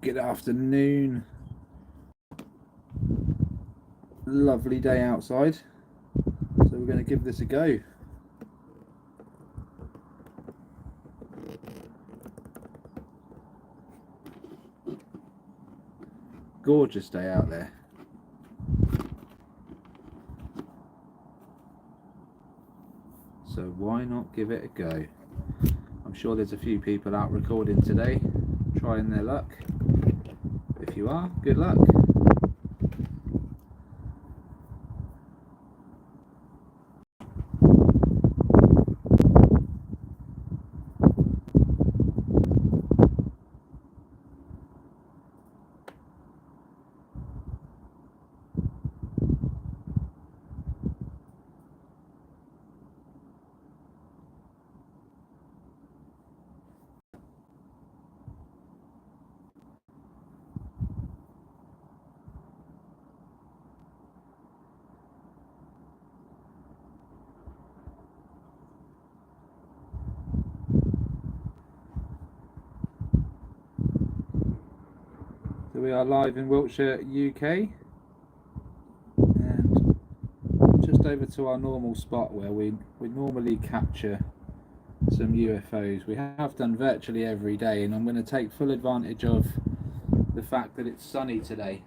Good afternoon. Lovely day outside. So we're going to give this a go. Gorgeous day out there. So why not give it a go? I'm sure there's a few people out recording today, trying their luck. If you are, good luck. So we are live in Wiltshire, UK, and just over to our normal spot where we normally capture some UFOs. We have done virtually every day, and I'm going to take full advantage of the fact that it's sunny today.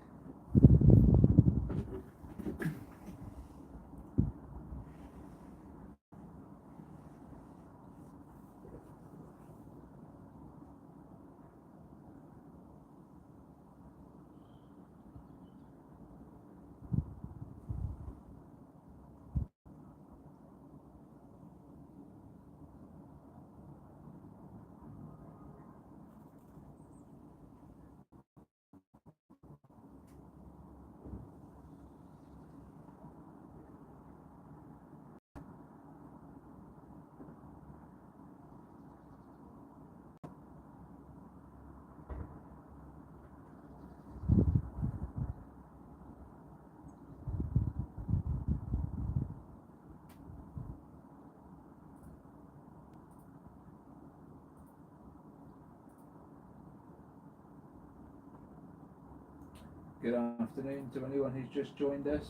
Good afternoon to anyone who's just joined us.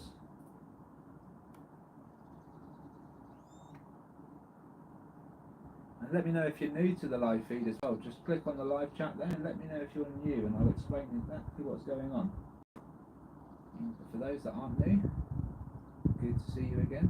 And let me know if you're new to the live feed as well. Just click on the live chat there and let me know if you're new, and I'll explain exactly what's going on. And for those that aren't new, good to see you again.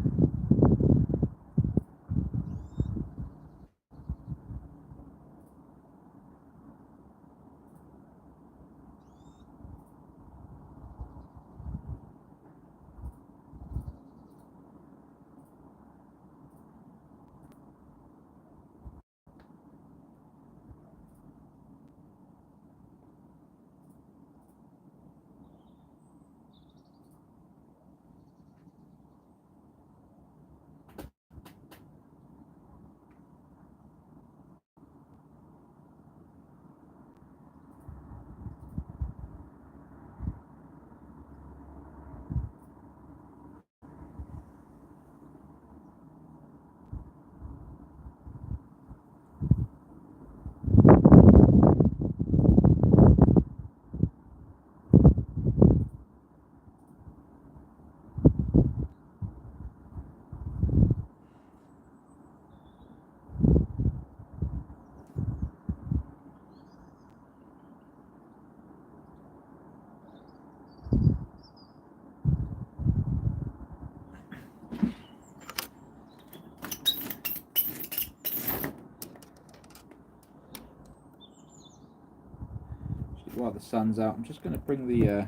While the sun's out, I'm just going to bring the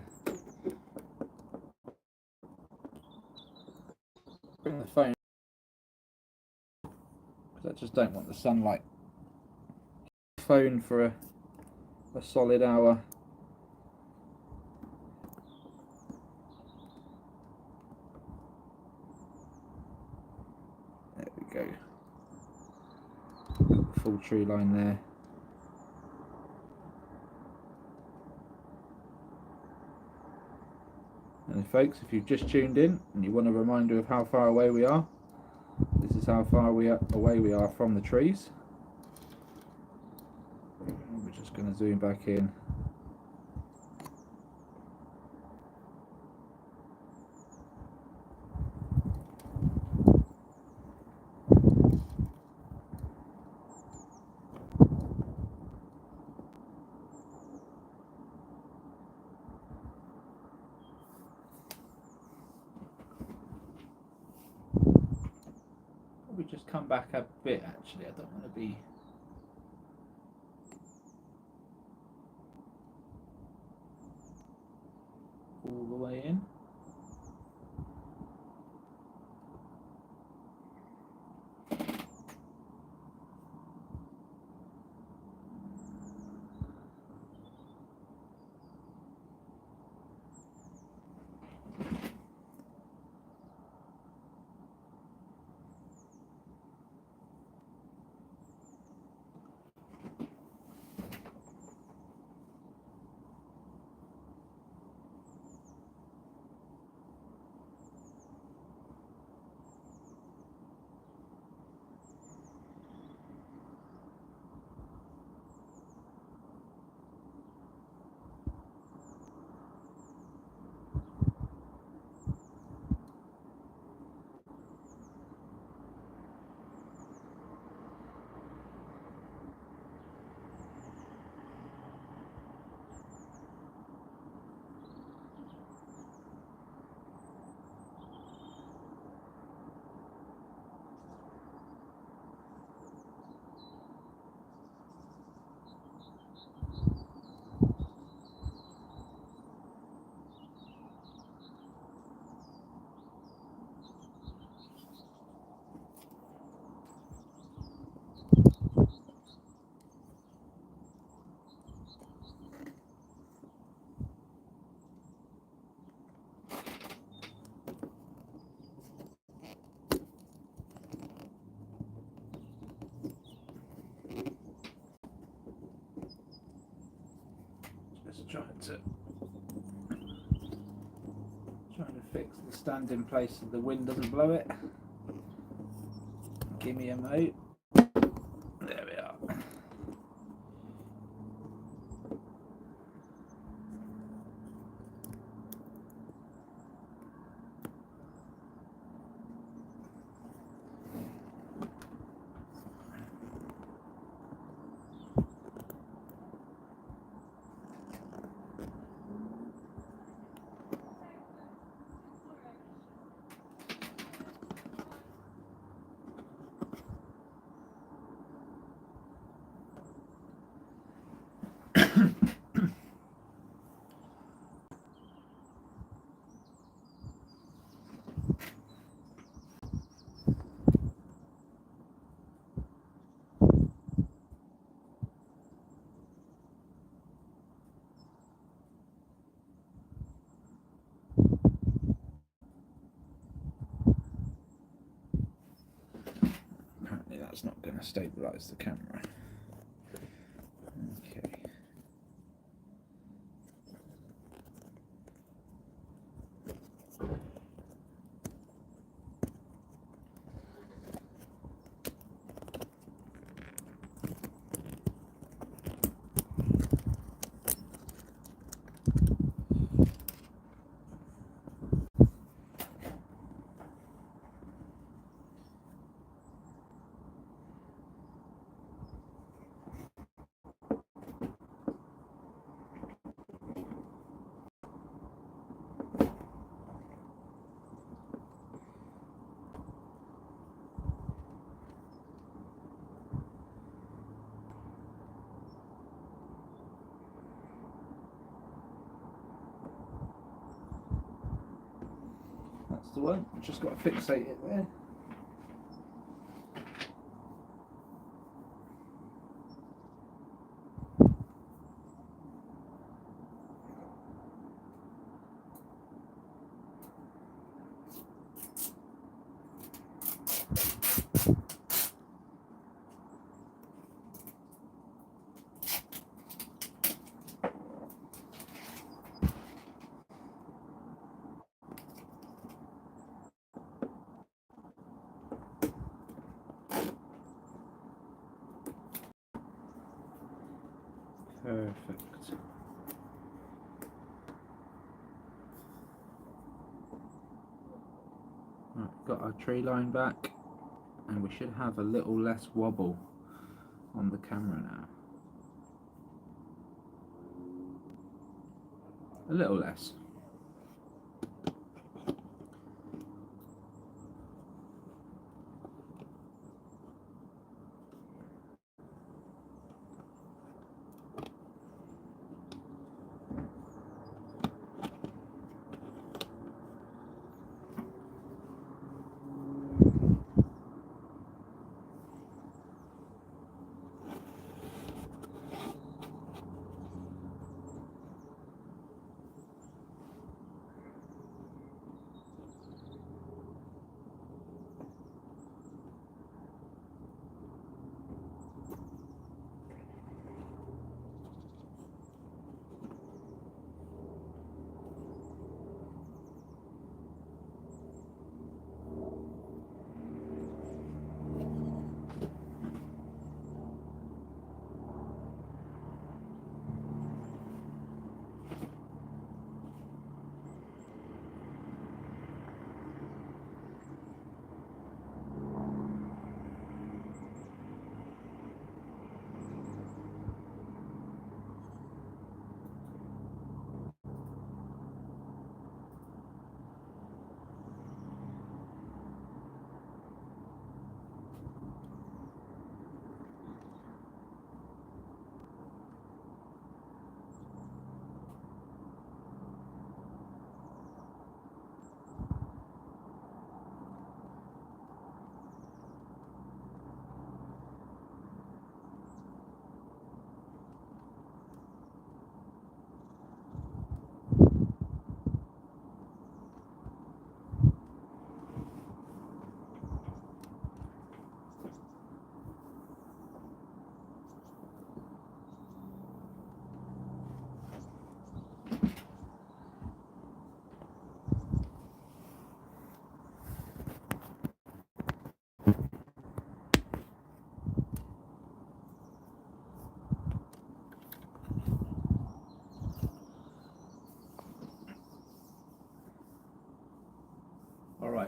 phone, because I just don't want the sunlight. Phone for a solid hour. There we go. Got the full tree line there. And folks, if you've just tuned in and you want a reminder of how far away we are, this is how far away we are from the trees. We're just going to zoom back in. come back a bit actually. I don't want to be all the way in. Trying to fix the stand in place so the wind doesn't blow it. Give me a mo. There we are. Apparently that's not going to stabilise the camera. Okay. That's the one. Just got to fixate it there. Perfect. Right, got our tree line back, and we should have a little less wobble on the camera now. A little less.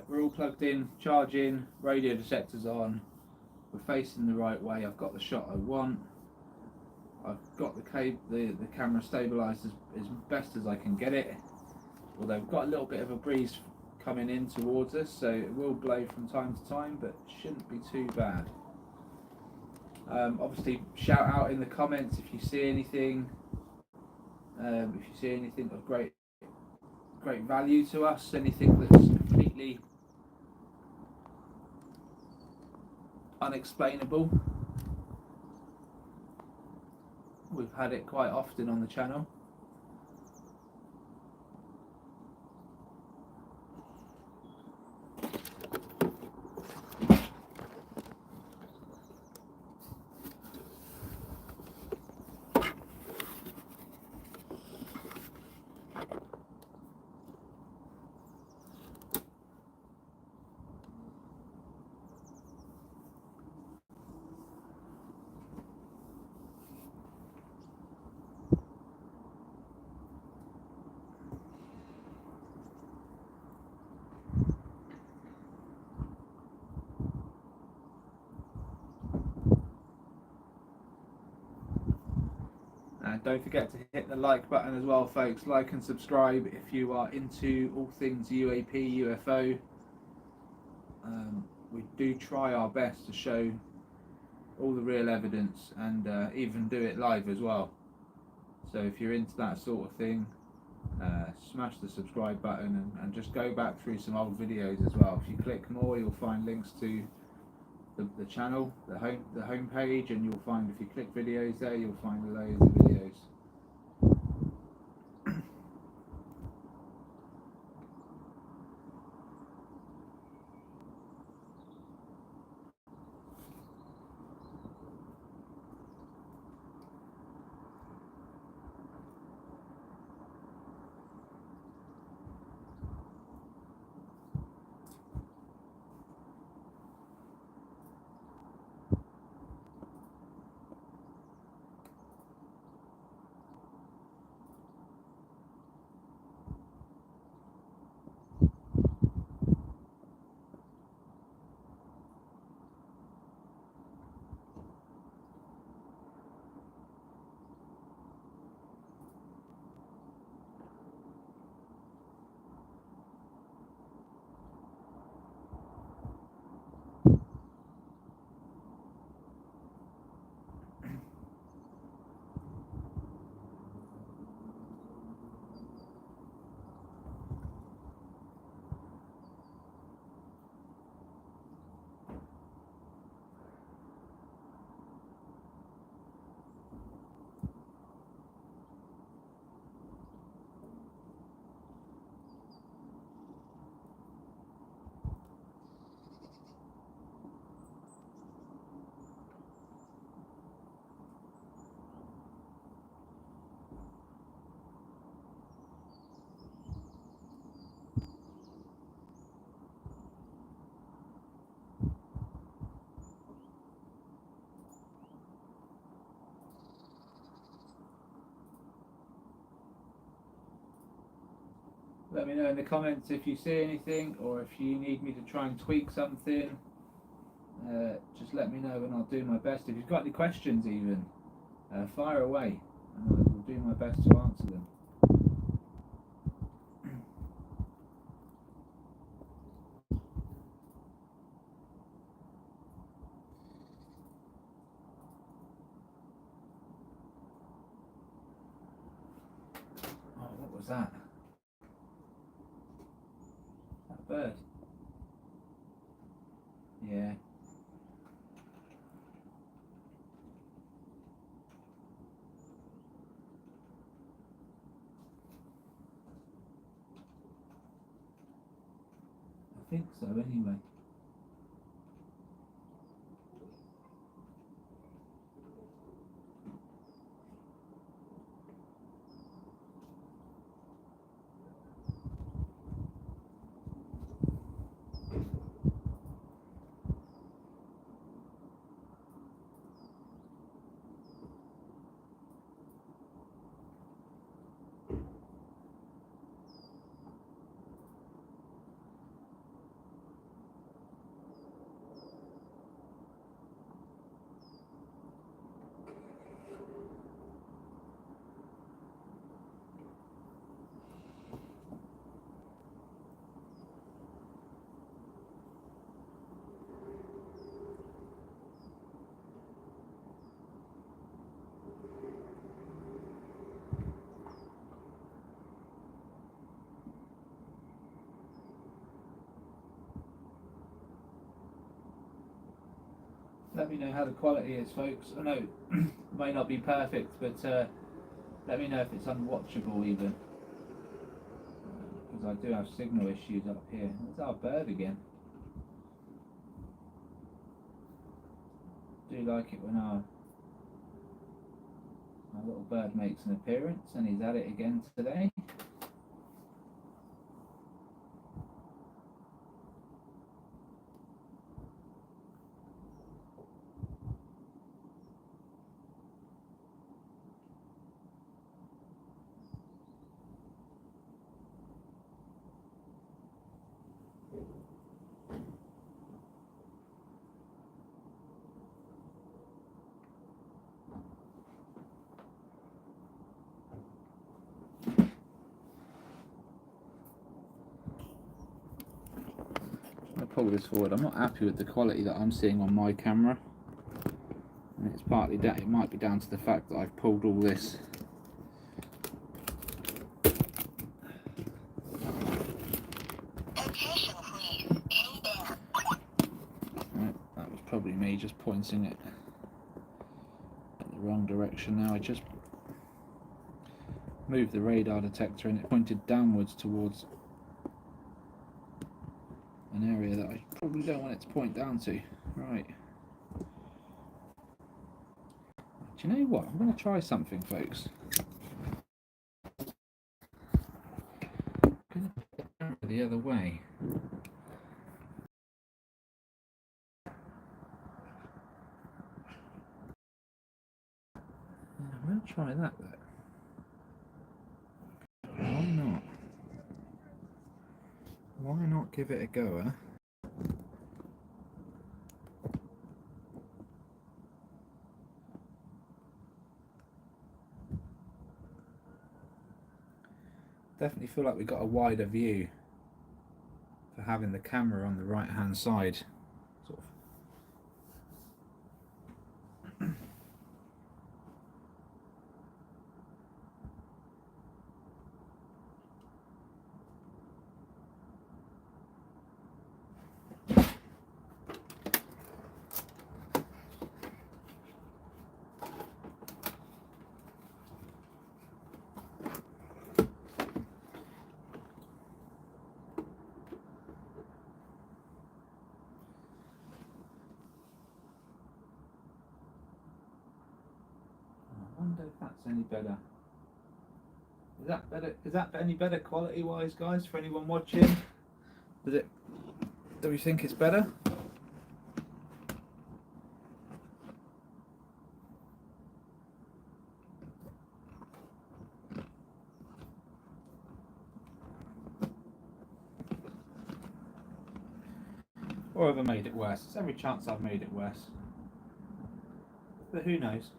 we're all plugged in, charging, radio detectors on, we're facing the right way, I've got the shot I want, I've got the camera stabilised as best as I can get it, although we've got a little bit of a breeze coming in towards us, so it will blow from time to time, but shouldn't be too bad. Obviously shout out in the comments if you see anything, of great value to us, anything that's completely unexplainable. We've had it quite often on the channel. And don't forget to hit the like button as well, folks. Like and subscribe if you are into all things UAP, UFO. We do try our best to show all the real evidence and even do it live as well. So if you're into that sort of thing, smash the subscribe button and just go back through some old videos as well. If you click more, you'll find links to the channel, the home page, and you'll find, if you click videos there, you'll find loads of videos. Let me know in the comments if you see anything, or if you need me to try and tweak something. Just let me know and I'll do my best. If you've got any questions even, fire away and I will do my best to answer them. Oh, what was that? That bird? Yeah. I think so anyway. let me know how the quality is, folks. I know it may not be perfect, but let me know if it's unwatchable even, because I do have signal issues up here. There's our bird again. I do like it when our little bird makes an appearance, and he's at it again today. Pull this forward. I'm not happy with the quality that I'm seeing on my camera, and it's partly that it might be down to the fact that I've pulled all this that was probably me just pointing it in the wrong direction. Now I just moved the radar detector and it pointed downwards towards an area that I probably don't want it to point down to. Right. Do you know what? I'm going to try something, folks. I'm going to put the camera the other way. I'm going to try that though. Why not? Why not give it a go, huh? Definitely feel like we got a wider view for having the camera on the right hand side, sort of. I wonder if that's any better. Is that better? Is that any better quality wise, guys, for anyone watching? Does it? Do we think it's better? Or have I made it worse? There's every chance I've made it worse. But who knows?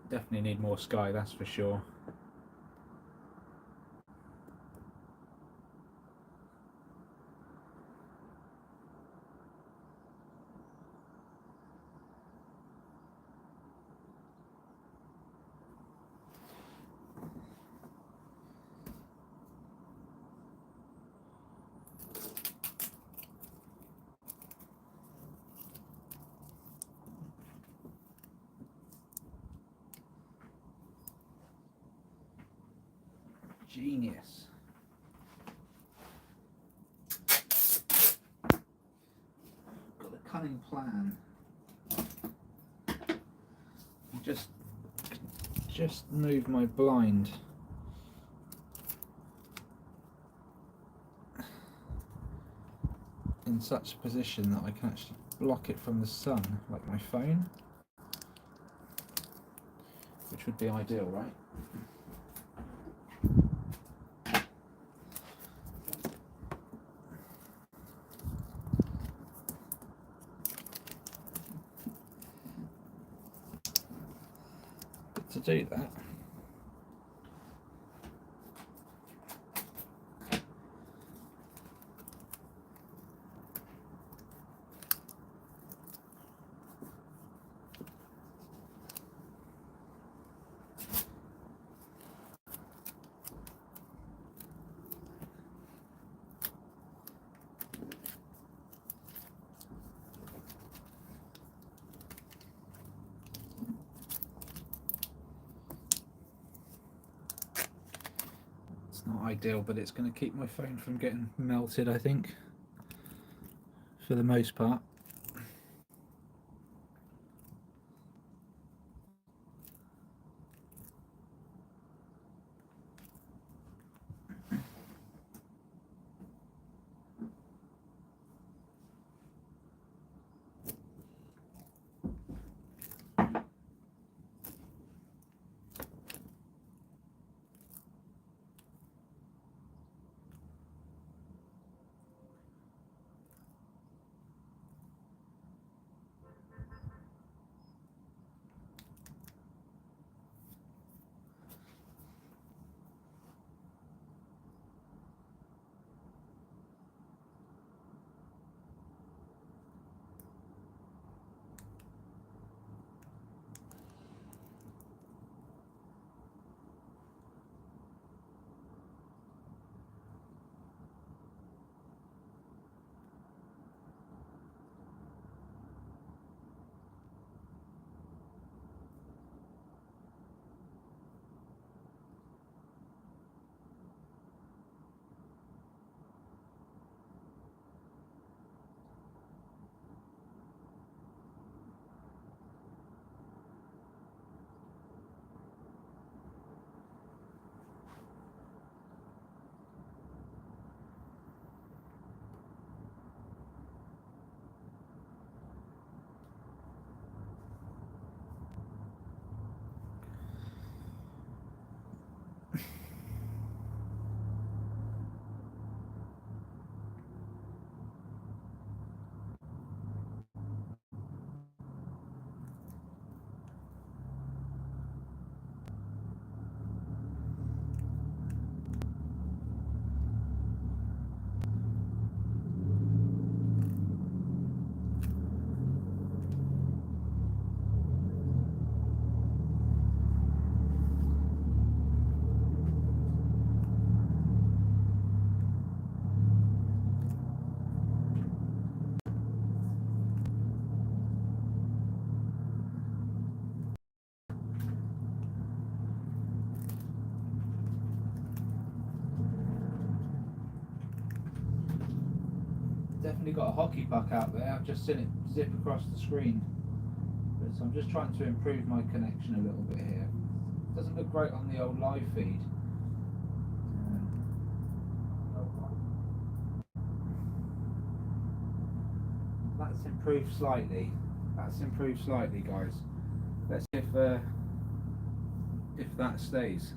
Definitely need more sky, that's for sure. Genius. Got a cunning plan. Just move my blind in such a position that I can actually block it from the sun, like my phone, which would be ideal, right? To do that, It's not ideal, but it's going to keep my phone from getting melted, I think, for the most part. Definitely got a hockey puck out there. I've just seen it zip across the screen. But so I'm just trying to improve my connection a little bit here. It doesn't look great on the old live feed. That's improved slightly. That's improved slightly, guys. Let's see if that stays.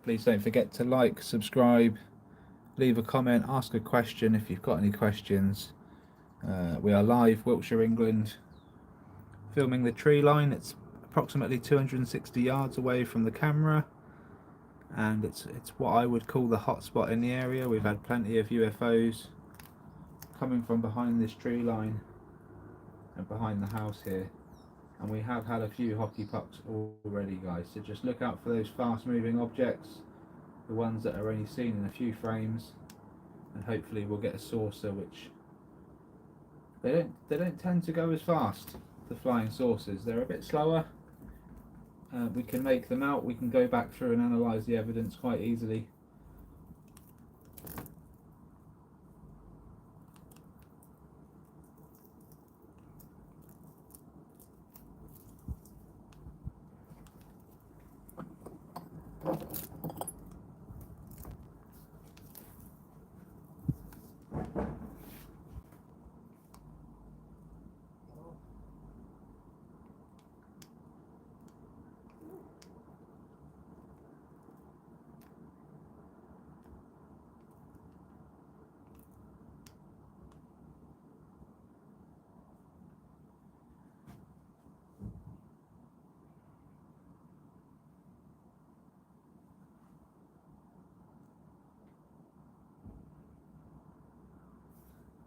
Please don't forget to like, subscribe, leave a comment, ask a question if you've got any questions. We are live, Wiltshire, England, filming the tree line. It's approximately 260 yards away from the camera, and it's what I would call the hot spot in the area. We've had plenty of UFOs coming from behind this tree line and behind the house here, and we have had a few hockey pucks already, guys, so just look out for those fast moving objects, the ones that are only seen in a few frames, and hopefully we'll get a saucer, which they don't tend to go as fast, the flying saucers. They're a bit slower. We can make them out, we can go back through and analyse the evidence quite easily.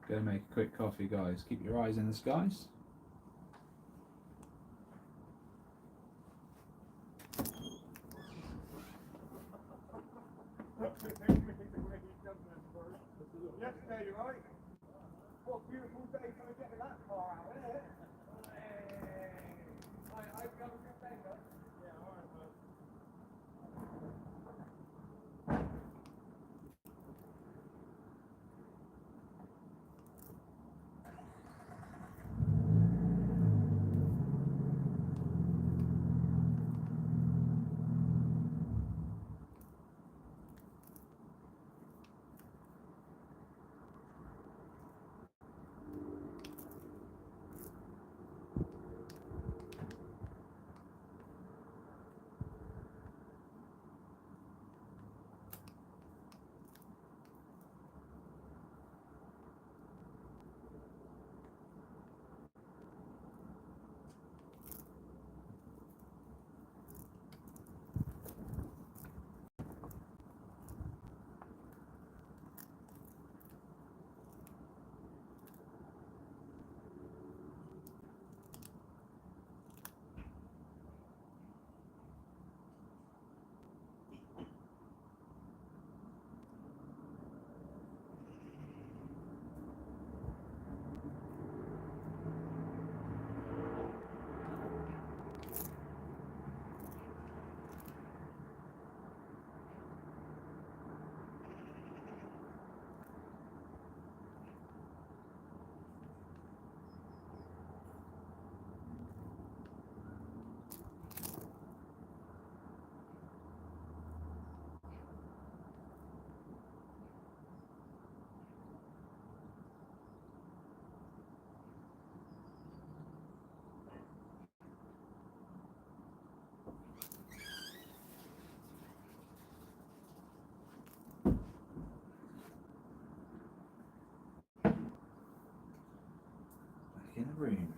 Go make a quick coffee, guys. Keep your eyes in the skies. Yesterday, right? What a beautiful day for getting that far out, isn't it? I hope you have a good day, though. Yeah, alright, bud. In the room.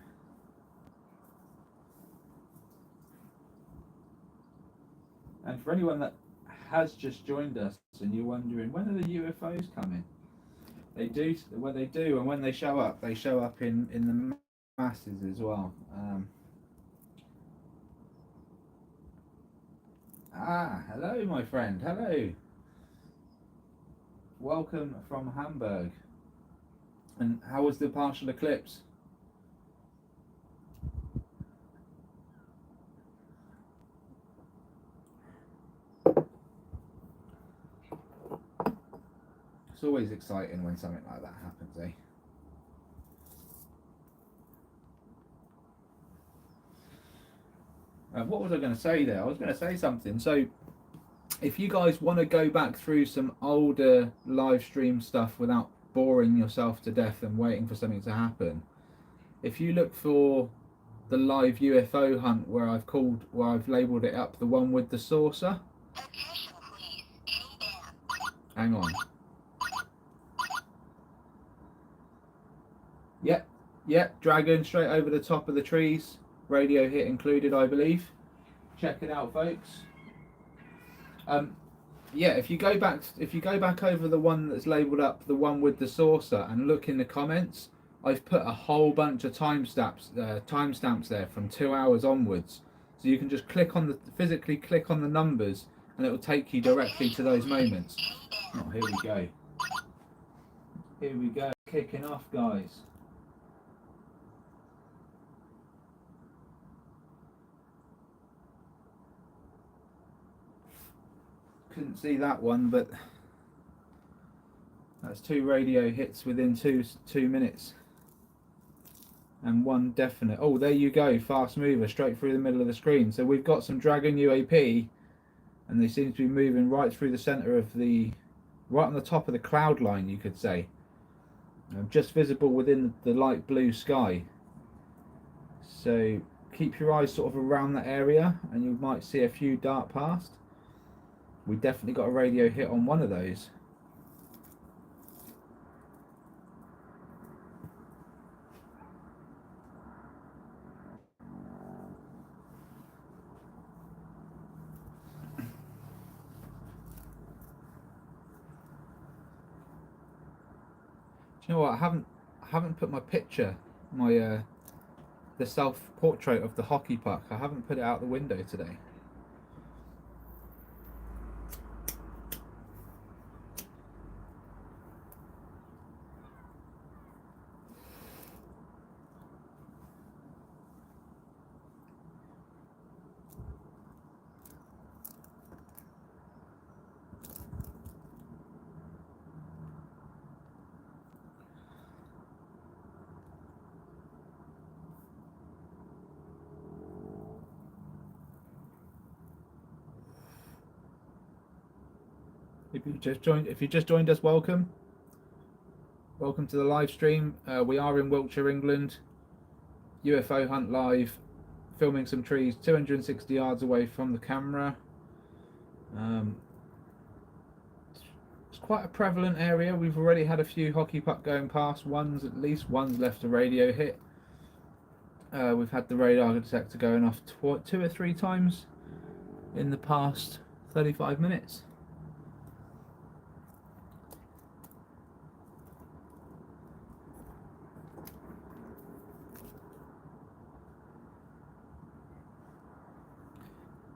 And for anyone that has just joined us and you're wondering when are the UFOs coming, they do. When they do, and when they show up in the masses as well. Hello, my friend. Hello. Welcome from Hamburg. And how was the partial eclipse? It's always exciting when something like that happens, eh? What was I going to say there? I was going to say something. So, if you guys want to go back through some older live stream stuff without boring yourself to death and waiting for something to happen, if you look for the live UFO hunt where I've labelled it up, the one with the saucer. Hang on. Yep, dragon straight over the top of the trees. Radio hit included, I believe. Check it out, folks. Yeah, if you go back over the one that's labelled up, the one with the saucer, and look in the comments, I've put a whole bunch of timestamps there from 2 hours onwards. So you can just physically click on the numbers, and it will take you directly to those moments. Oh, here we go. Here we go. Kicking off, guys. Couldn't see that one, but that's 2 radio hits within two minutes, and 1 definite. Oh, there you go, fast mover straight through the middle of the screen. So we've got some Dragon UAP, and they seem to be moving right through the centre of right on the top of the cloud line, you could say, just visible within the light blue sky. So keep your eyes sort of around that area, and you might see a few dart past. We definitely got a radio hit on one of those. Do you know what? I haven't haven't put my picture, my the self-portrait of the hockey puck. I haven't put it out the window today. If you just joined us, welcome to the live stream. We are in Wiltshire, England. UFO Hunt live, filming some trees 260 yards away from the camera. It's quite a prevalent area. We've already had a few hockey puck going past. At least one's left a radio hit. We've had the radar detector going off 2 or 3 times in the past 35 minutes.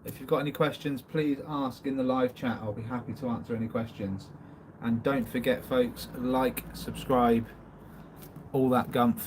If you've got any questions, please ask in the live chat. I'll be happy to answer any questions. And don't forget, folks, like, subscribe, all that gumph.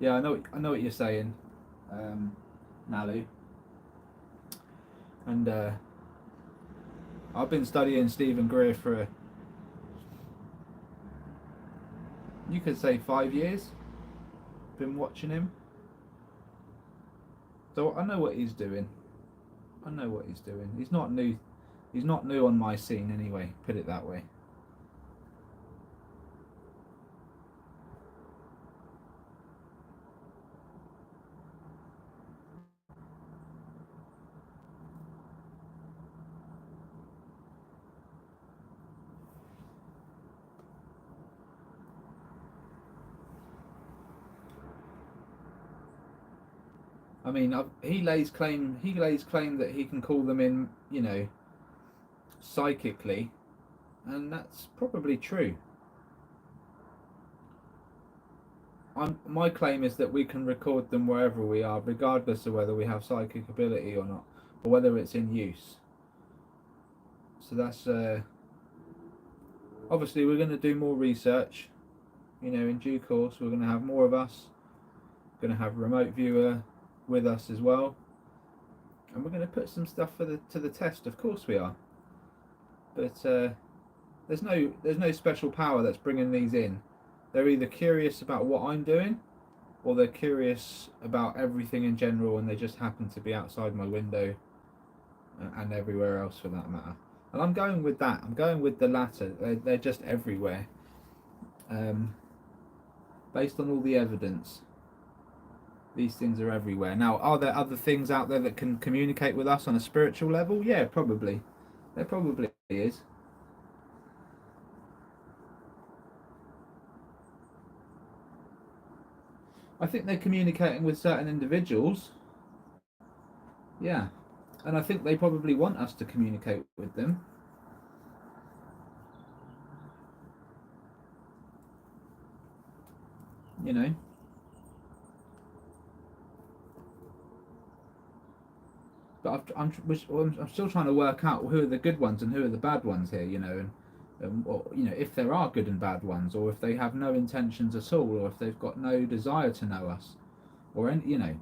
Yeah, I know what you're saying, Nalu. And I've been studying Stephen Greer for, you could say, 5 years. Been watching him, so I know what he's doing. He's not new. He's not new on my scene anyway. Put it that way. I mean, he lays claim that he can call them in, you know, psychically, and that's probably true. My claim is that we can record them wherever we are, regardless of whether we have psychic ability or not, or whether it's in use. So that's obviously we're going to do more research. You know, in due course, we're going to have more of us. We're going to have a remote viewer with us as well, and we're going to put some stuff to the test. Of course we are, but there's no special power that's bringing these in. They're either curious about what I'm doing, or they're curious about everything in general, and they just happen to be outside my window and everywhere else for that matter. And I'm going with that. I'm going with the latter. They're just everywhere, based on all the evidence. These things are everywhere. Now, are there other things out there that can communicate with us on a spiritual level? Yeah, probably. There probably is. I think they're communicating with certain individuals. Yeah. And I think they probably want us to communicate with them. You know. But I'm still trying to work out who are the good ones and who are the bad ones here, you know, and or, you know, if there are good and bad ones, or if they have no intentions at all, or if they've got no desire to know us, or any, you know,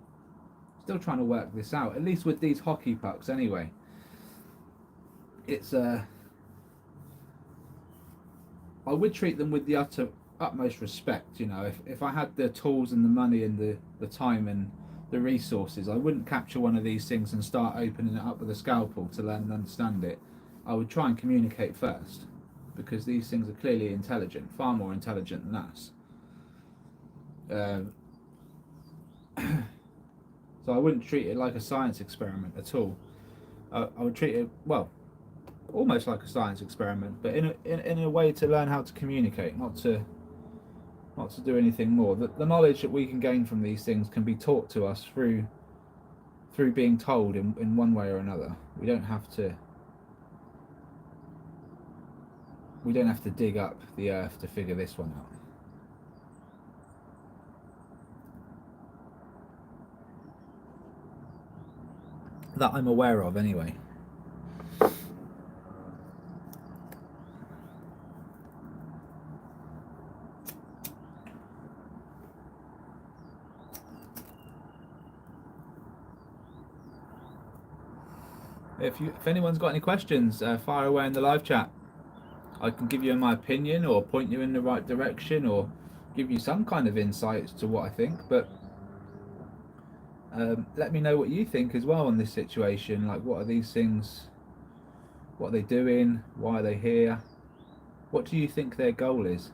still trying to work this out. At least with these hockey pucks, anyway. It's I would treat them with the utmost respect, you know. If I had the tools and the money and the time and the resources, I wouldn't capture one of these things and start opening it up with a scalpel to learn and understand it. I would try and communicate first. because these things are clearly intelligent, far more intelligent than us. So I wouldn't treat it like a science experiment at all. I would treat it, well, almost like a science experiment, but in a way to learn how to communicate, not to do anything more. The knowledge that we can gain from these things can be taught to us through being told in one way or another. We don't have to dig up the earth to figure this one out. That I'm aware of, anyway. If anyone's got any questions, fire away in the live chat. I can give you my opinion, or point you in the right direction, or give you some kind of insight as to what I think. But let me know what you think as well on this situation. Like, what are these things? What are they doing? Why are they here? What do you think their goal is?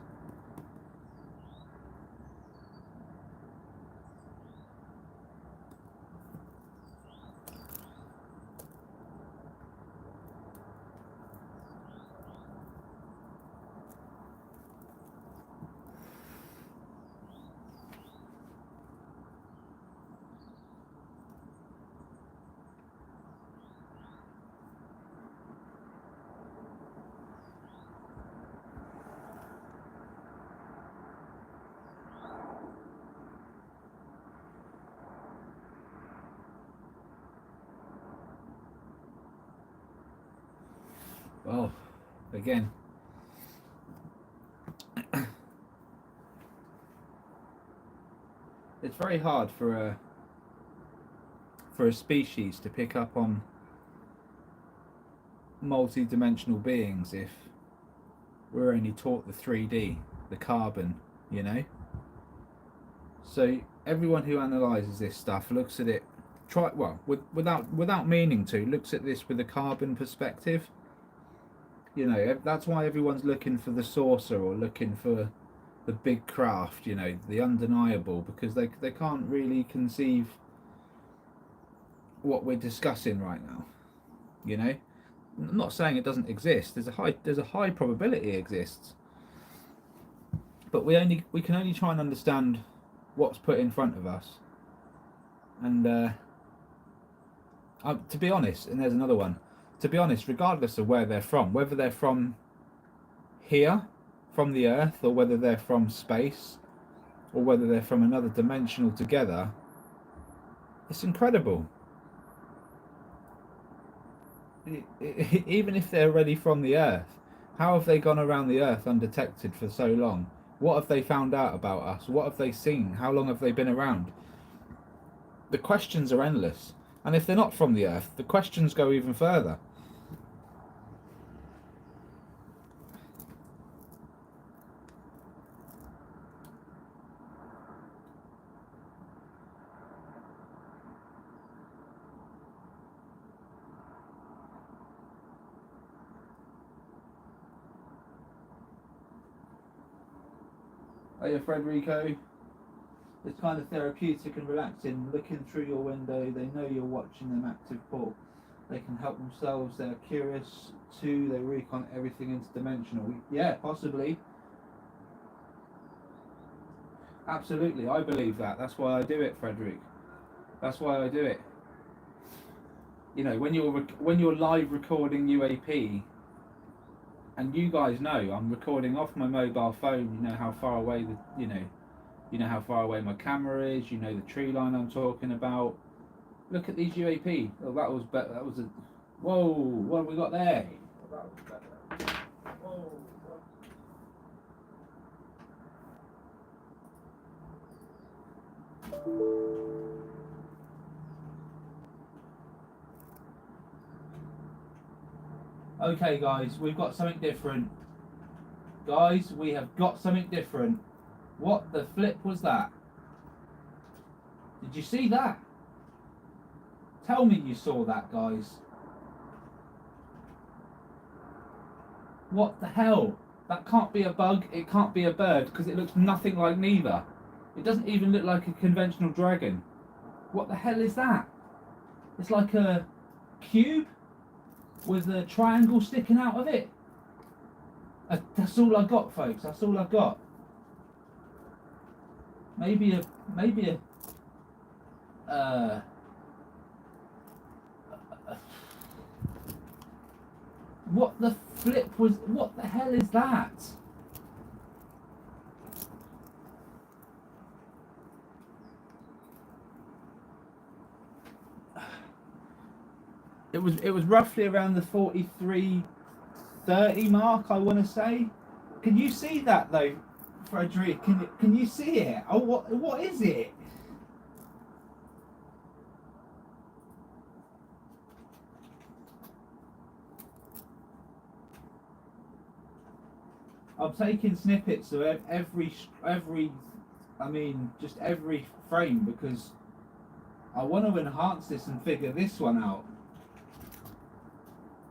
Well, again, it's very hard for a species to pick up on multi-dimensional beings if we're only taught the 3D, the carbon, you know. So everyone who analyzes this stuff looks at it, without meaning to, looks at this with a carbon perspective. You know, that's why everyone's looking for the saucer or looking for the big craft, you know, the undeniable, because they can't really conceive what we're discussing right now. You know, I'm not saying it doesn't exist. There's a high probability it exists, but we can only try and understand what's put in front of us. And to be honest, and there's another one. To be honest, regardless of where they're from, whether they're from here, from the Earth, or whether they're from space, or whether they're from another dimension altogether, it's incredible. Even if they're already from the Earth, how have they gone around the Earth undetected for so long? What have they found out about us? What have they seen? How long have they been around? The questions are endless. And if they're not from the Earth, the questions go even further. Hiya, Frederico. It's kind of therapeutic and relaxing. Looking through your window, they know you're watching them active pull. They can help themselves. They're curious too. They recon everything interdimensional. Yeah, possibly. Absolutely, I believe that. That's why I do it, Frederick. That's why I do it. You know, when you're live recording UAP, and you guys know I'm recording off my mobile phone. You know how far away you know how far away my camera is. You know the tree line I'm talking about. Look at these UAP. Oh, that was better. That was a. Whoa! What have we got there? That was better. Whoa! Okay, guys, we've got something different. Guys, we have got something different. What the flip was that? Did you see that? Tell me you saw that, guys. What the hell? That can't be a bug, it can't be a bird, because it looks nothing like neither. It doesn't even look like a conventional dragon. What the hell is that? It's like a cube with a triangle sticking out of it. That's all I got, folks. That's all I got. Maybe a what the flip was? What the hell is that? It was roughly around the 43:30 mark, I want to say. Can you see that though, Frederick? Can you see it? Oh, what is it? I'm taking snippets of every I mean just every frame, because I want to enhance this and figure this one out.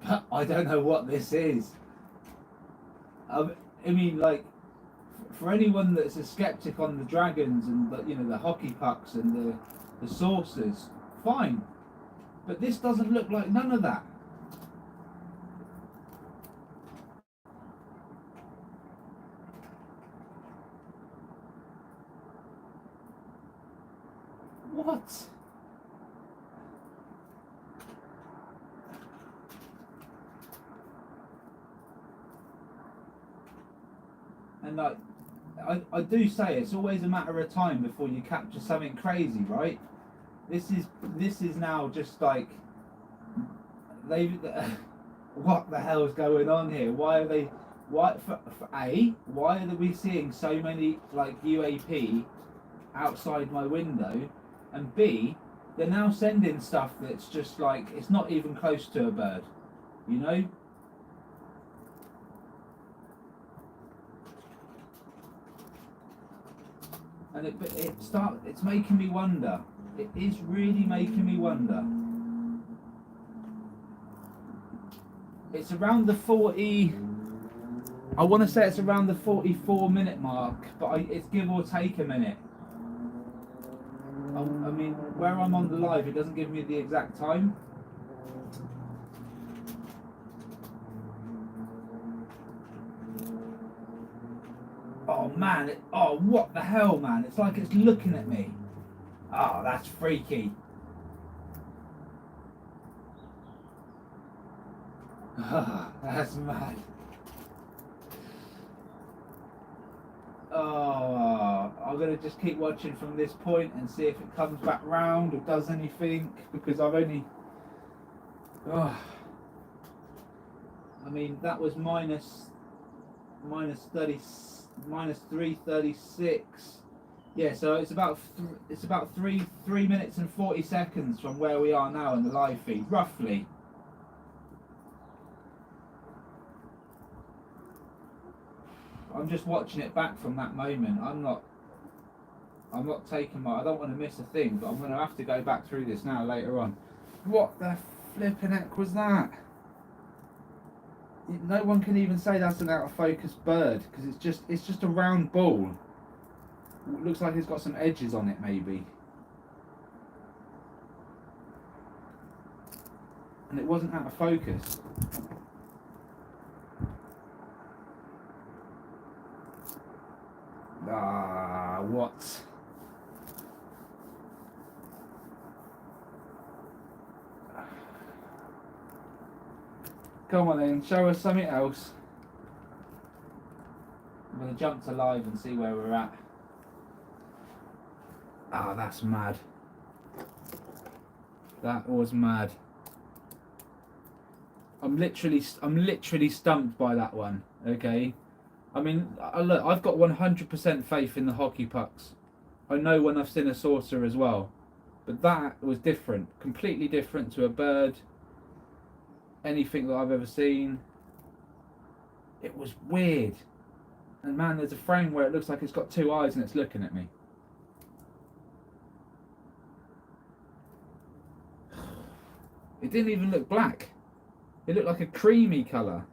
But I don't know what this is. I mean, like, for anyone that's a skeptic on the dragons and the hockey pucks and the saucers, fine. But this doesn't look like none of that. What? And like, I do say it's always a matter of time before you capture something crazy, right? This is now just like what the hell's going on here? Why are they? Why are we seeing so many like UAP outside my window? And B, they're now sending stuff that's just like, it's not even close to a bird, you know? And it's making me wonder. It is really making me wonder. It's around the 40, I want to say it's around the 44-minute mark, but it's give or take a minute. I mean, where I'm on the live, it doesn't give me the exact time. Oh man, what the hell, man? It's like it's looking at me. Oh, that's freaky. That's mad. Oh, I'm gonna just keep watching from this point and see if it comes back round or does anything, because I've only. Oh, I mean, that was minus 336. Yeah, so it's about 3 minutes and 40 seconds from where we are now in the live feed, roughly. I'm just watching it back from that moment. I'm not taking I don't want to miss a thing, but I'm going to have to go back through this now later on. What the flipping heck was that? No one can even say that's an out of focus bird, because it's just a round ball. It looks like it's got some edges on it, maybe. And it wasn't out of focus. Ah, what? Come on then, show us something else. I'm going to jump to live and see where we're at. Ah, that's mad. That was mad. I'm literally stumped by that one. Okay, I mean, look, I've got 100% faith in the hockey pucks. I know when I've seen a saucer as well, but that was different, completely different to a bird. Anything that I've ever seen. It was weird. And man, there's a frame where it looks like it's got two eyes and it's looking at me. It didn't even look black. It looked like a creamy colour.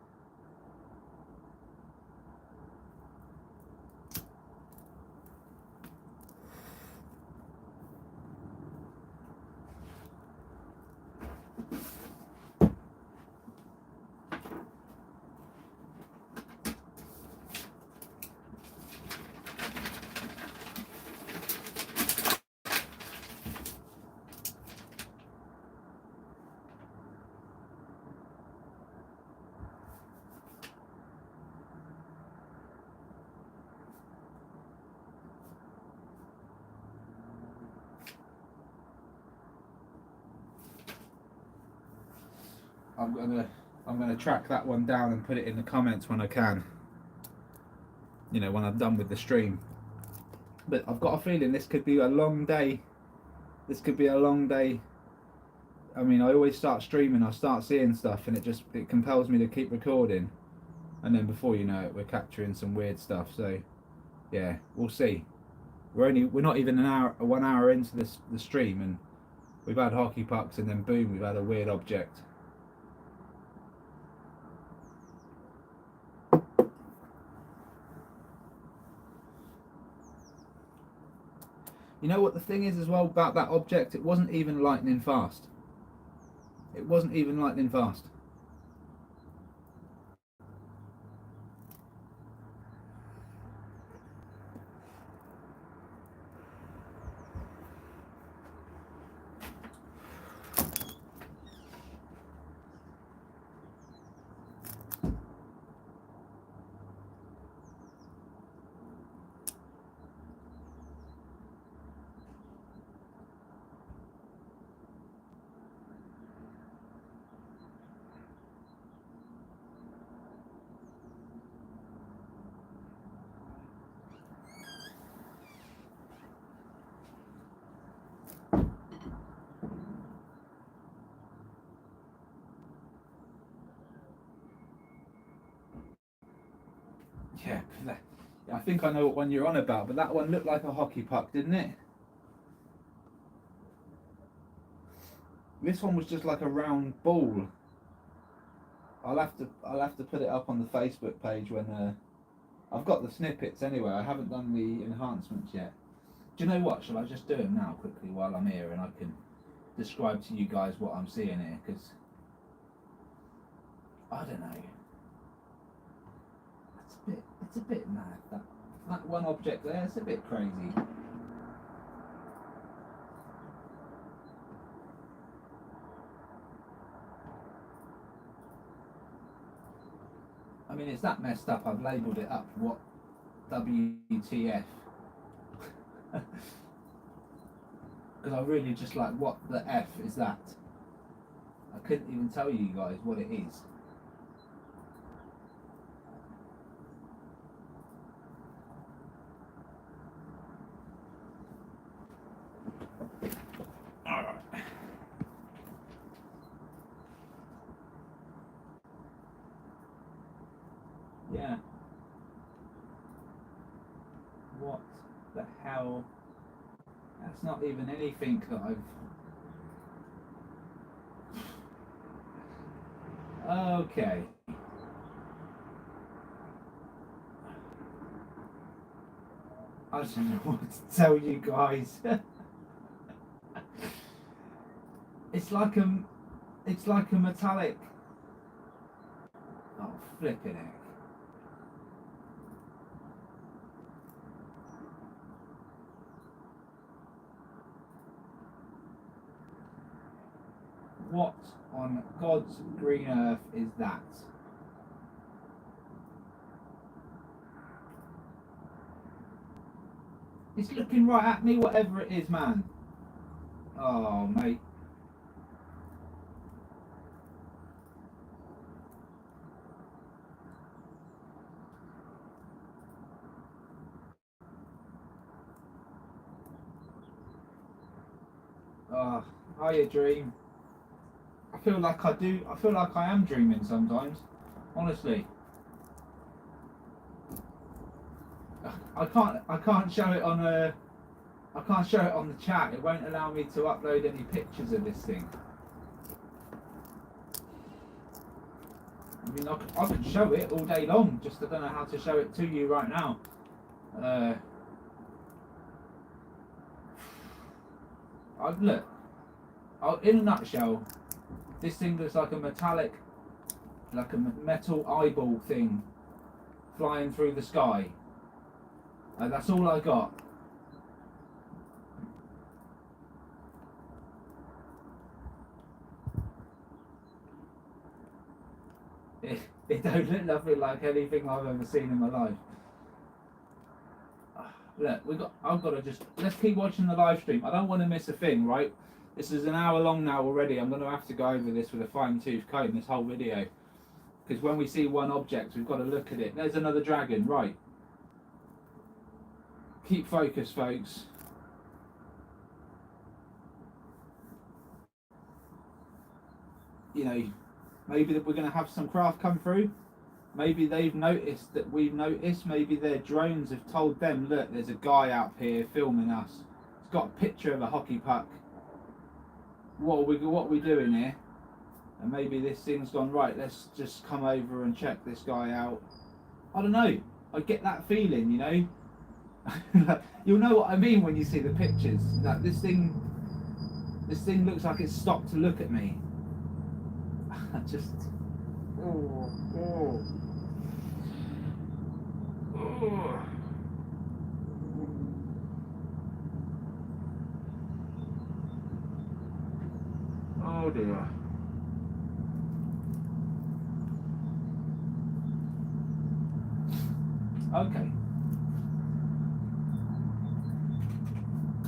I'm gonna track that one down and put it in the comments when I can. You know, when I'm done with the stream. But I've got a feeling this could be a long day. This could be a long day. I mean, I always start streaming, I start seeing stuff, and it compels me to keep recording. And then before you know it, we're capturing some weird stuff. So, yeah, we'll see. We're not even 1 hour into the stream, and we've had hockey pucks, and then boom, we've had a weird object. You know what the thing is as well about that object? It wasn't even lightning fast. It wasn't even lightning fast. Yeah, I think I know what one you're on about, but that one looked like a hockey puck, didn't it? This one was just like a round ball. I'll have to put it up on the Facebook page when I've got the snippets anyway. I haven't done the enhancements yet. Do you know what? Shall I just do them now quickly while I'm here, and I can describe to you guys what I'm seeing here? Because I don't know. It's a bit mad. That one object there, it's a bit crazy. I mean, it's that messed up. I've labelled it up. What WTF? Because I really just like, what the F is that? I couldn't even tell you guys what it is. Alright. Yeah. What the hell? That's not even anything that I've... Okay. I don't know what to tell you guys. It's like a metallic... Oh, flipping heck. What on God's green earth is that? It's looking right at me, whatever it is, man. Oh, mate. Oh, hiya, dream. I feel like I am dreaming sometimes. Honestly. I can't show it on the chat. It won't allow me to upload any pictures of this thing. I mean, I can show it all day long, just I don't know how to show it to you right now. Look, in a nutshell, this thing looks like a metallic, like a metal eyeball thing flying through the sky. That's all I got. It don't look nothing like anything I've ever seen in my life. Look, let's keep watching the live stream. I don't want to miss a thing, right? This is an hour long now already. I'm going to have to go over this with a fine-tooth comb, this whole video. Because when we see one object, we've got to look at it. There's another dragon, right. Keep focused, folks. You know, maybe that we're going to have some craft come through. Maybe they've noticed that we've noticed. Maybe their drones have told them, look, there's a guy out here filming us. He's got a picture of a hockey puck. What are we doing here? And maybe this thing's gone, right, let's just come over and check this guy out. I don't know. I get that feeling, you know. You'll know what I mean when you see the pictures. That this thing looks like it's stopped to look at me. I just oh. Oh dear. Okay.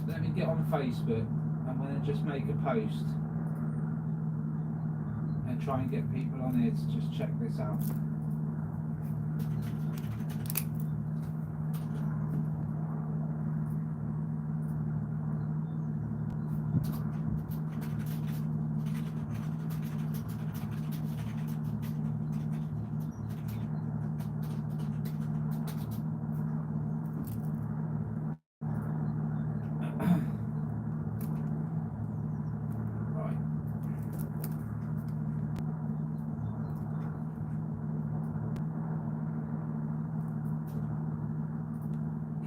Let me get on Facebook. I'm going to just make a post and try and get people on here to just check this out.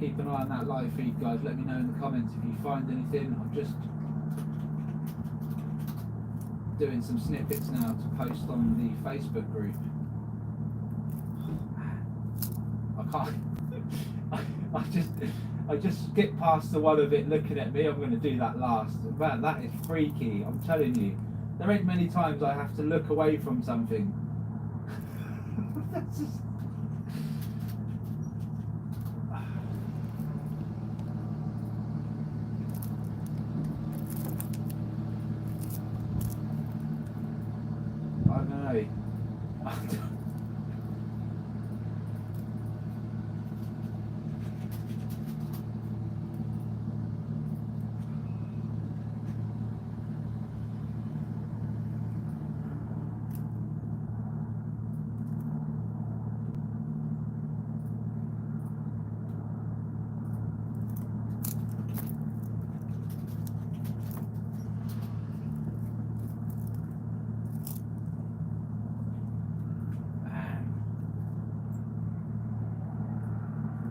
Keep an eye on that live feed, guys. Let me know in the comments if you find anything. I'm just doing some snippets now to post on the Facebook group. I can't. I just skip past the one of it looking at me. I'm going to do that last. Man, that is freaky. I'm telling you. There ain't many times I have to look away from something. That's just... I know.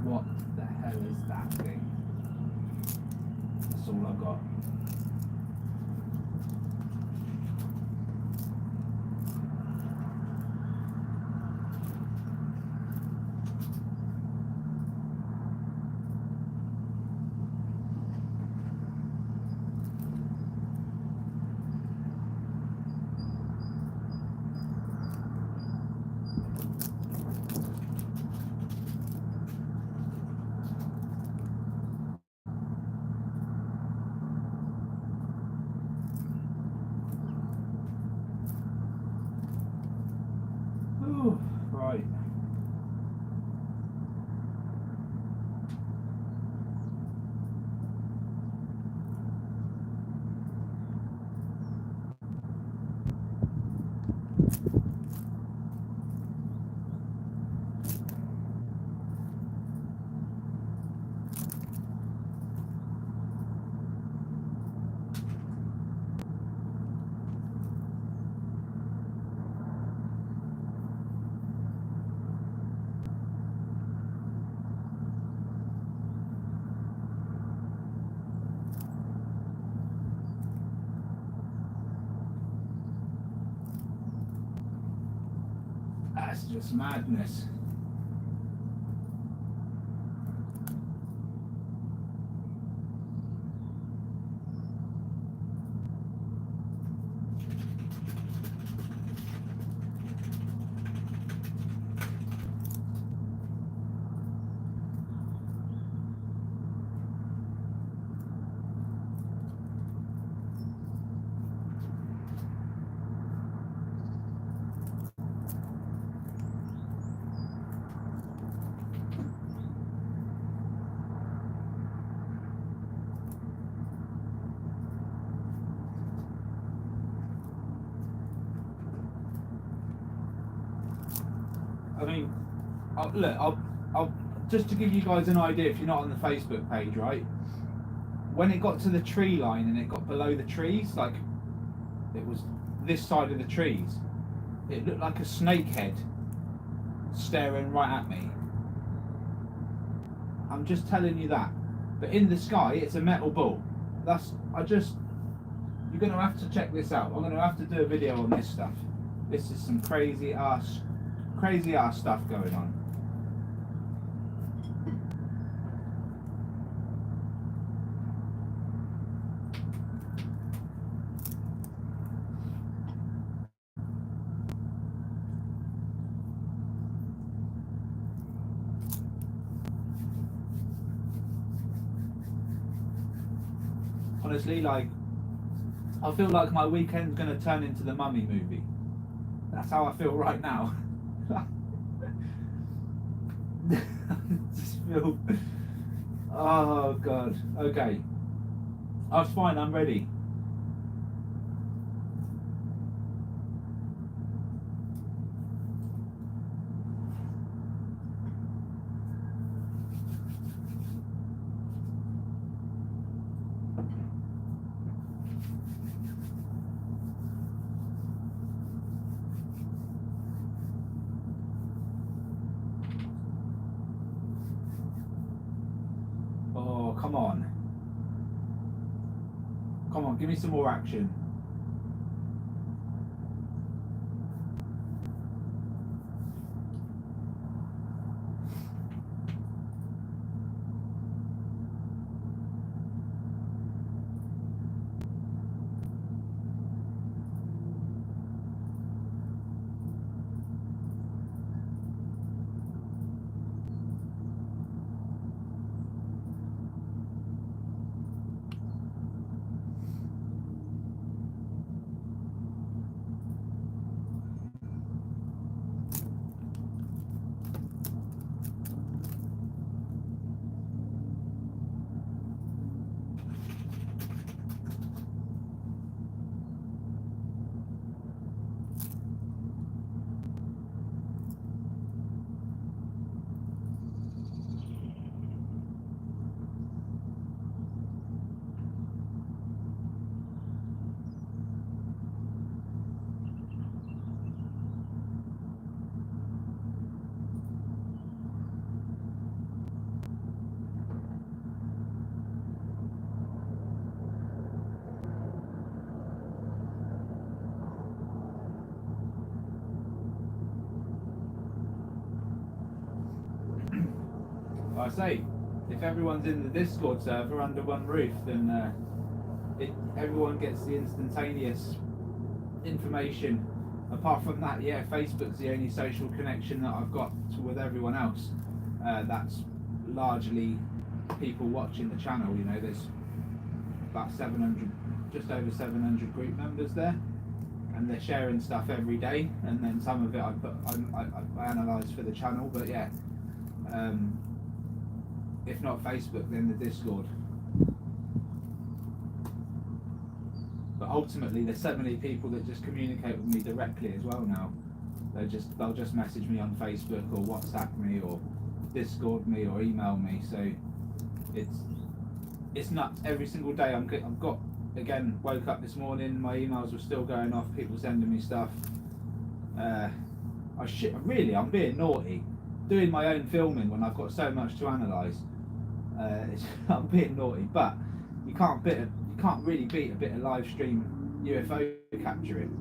What the hell is that thing? That's all I've got. Ooh, right. That's just madness. look, I'll just to give you guys an idea, if you're not on the Facebook page, right? When it got to the tree line and it got below the trees, like it was this side of the trees, it looked like a snake head staring right at me. I'm just telling you that. But in the sky, it's a metal ball. You're going to have to check this out. I'm going to have to do a video on this stuff. This is some crazy ass stuff going on. Honestly, like, I feel like my weekend's going to turn into the Mummy movie. That's how I feel right now. Just feel... Oh god. Okay. That's fine, I'm ready. Oh, come on. Come on, give me some more action. I say, if everyone's in the Discord server under one roof, then everyone gets the instantaneous information. Apart from that, yeah, Facebook's the only social connection that I've got with everyone else. That's largely people watching the channel. You know, there's about 700, just over 700 group members there, and they're sharing stuff every day. And then some of it I analyse for the channel. But yeah. If not Facebook, then the Discord. But ultimately, there's so many people that just communicate with me directly as well now. They'll just message me on Facebook or WhatsApp me or Discord me or email me. So it's nuts. Every single day I've got, again, woke up this morning, my emails were still going off, people sending me stuff. I'm being naughty. Doing my own filming when I've got so much to analyse. I'm being naughty, but you can't really beat a bit of live stream UFO capturing.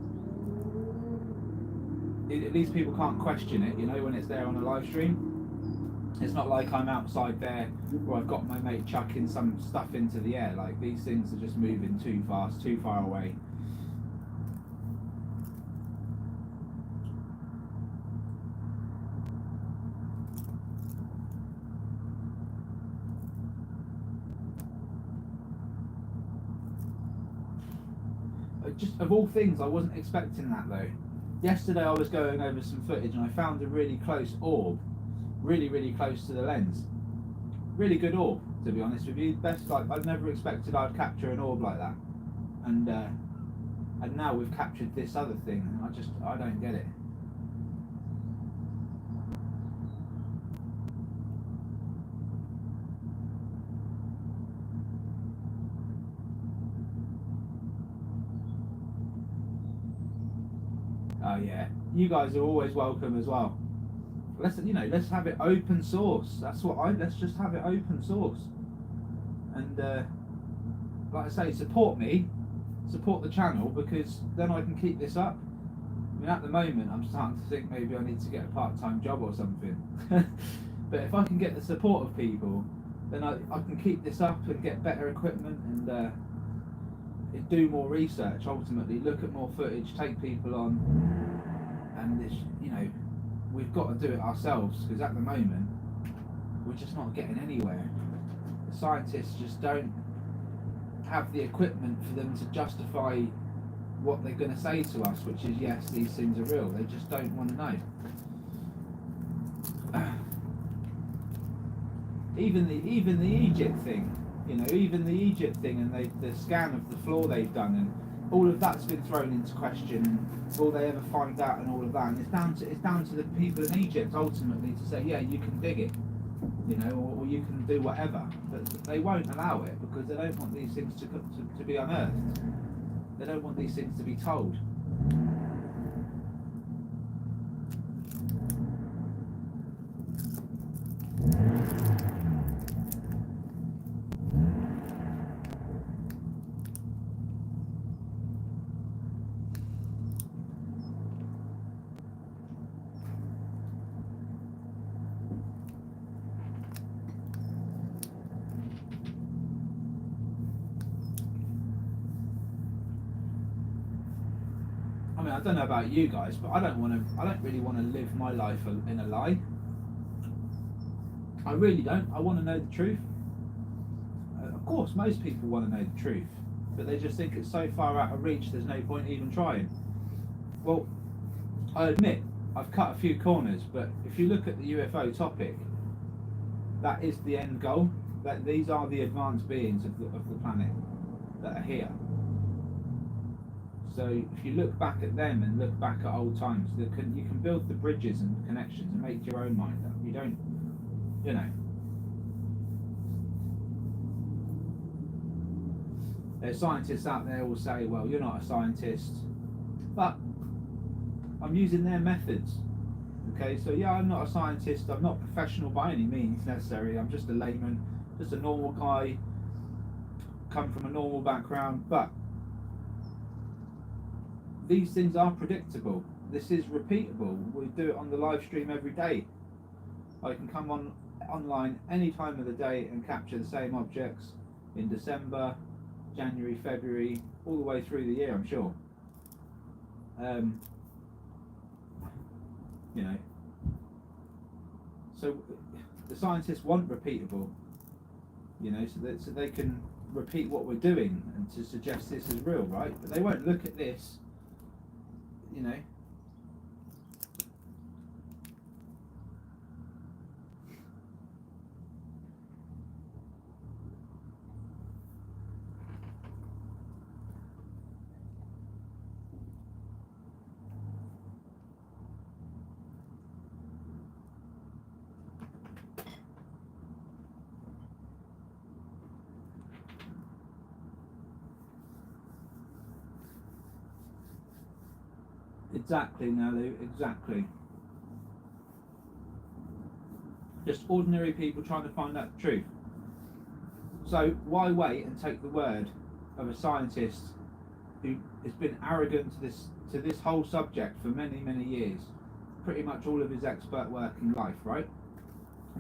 At least people can't question it, you know, when it's there on a live stream. It's not like I'm outside there or I've got my mate chucking some stuff into the air. Like, these things are just moving too fast, too far away. Just of all things, I wasn't expecting that though. Yesterday I was going over some footage and I found a really close orb, really close to the lens. Really good orb, to be honest with you. I'd never expected I'd capture an orb like that. And now we've captured this other thing. I don't get it. yeah, you guys are always welcome as well. Let's have it open source. Let's just have it open source. And like I say, support the channel, because then I can keep this up. I mean, at the moment, I'm starting to think maybe I need to get a part-time job or something. But if I can get the support of people, then I can keep this up and get better equipment and do more research. Ultimately, look at more footage, take people on, and this, we've got to do it ourselves, because at the moment we're just not getting anywhere. The scientists just don't have the equipment for them to justify what they're going to say to us, which is, yes, these things are real. They just don't want to know. Even the Egypt thing, and the scan of the floor they've done, and all of that's been thrown into question, and will they ever find out, and all of that. And it's down to the people in Egypt ultimately to say, yeah, you can dig it, or you can do whatever. But they won't allow it, because they don't want these things to be unearthed. They don't want these things to be told. I mean, I don't know about you guys, but I don't really want to live my life in a lie. I really don't. I want to know the truth. Of course, most people want to know the truth, but they just think it's so far out of reach, there's no point even trying. Well, I admit, I've cut a few corners, but if you look at the UFO topic, that is the end goal. That these are the advanced beings of the planet that are here. So if you look back at them and look back at old times, you can build the bridges and connections and make your own mind up. You don't, There's scientists out there who will say, well, you're not a scientist, but I'm using their methods. Okay, so yeah, I'm not a scientist, I'm not professional by any means necessarily, I'm just a layman, just a normal guy, come from a normal background, but these things are predictable. This is repeatable. We do it on the live stream every day. I can come online any time of the day and capture the same objects in December, January, February, all the way through the year, I'm sure. So the scientists want repeatable, so they can repeat what we're doing and to suggest this is real, right? But they won't look at this, Exactly, Nelly, exactly. Just ordinary people trying to find out the truth. So why wait and take the word of a scientist who has been arrogant to this whole subject for many, many years, pretty much all of his expert working life, right?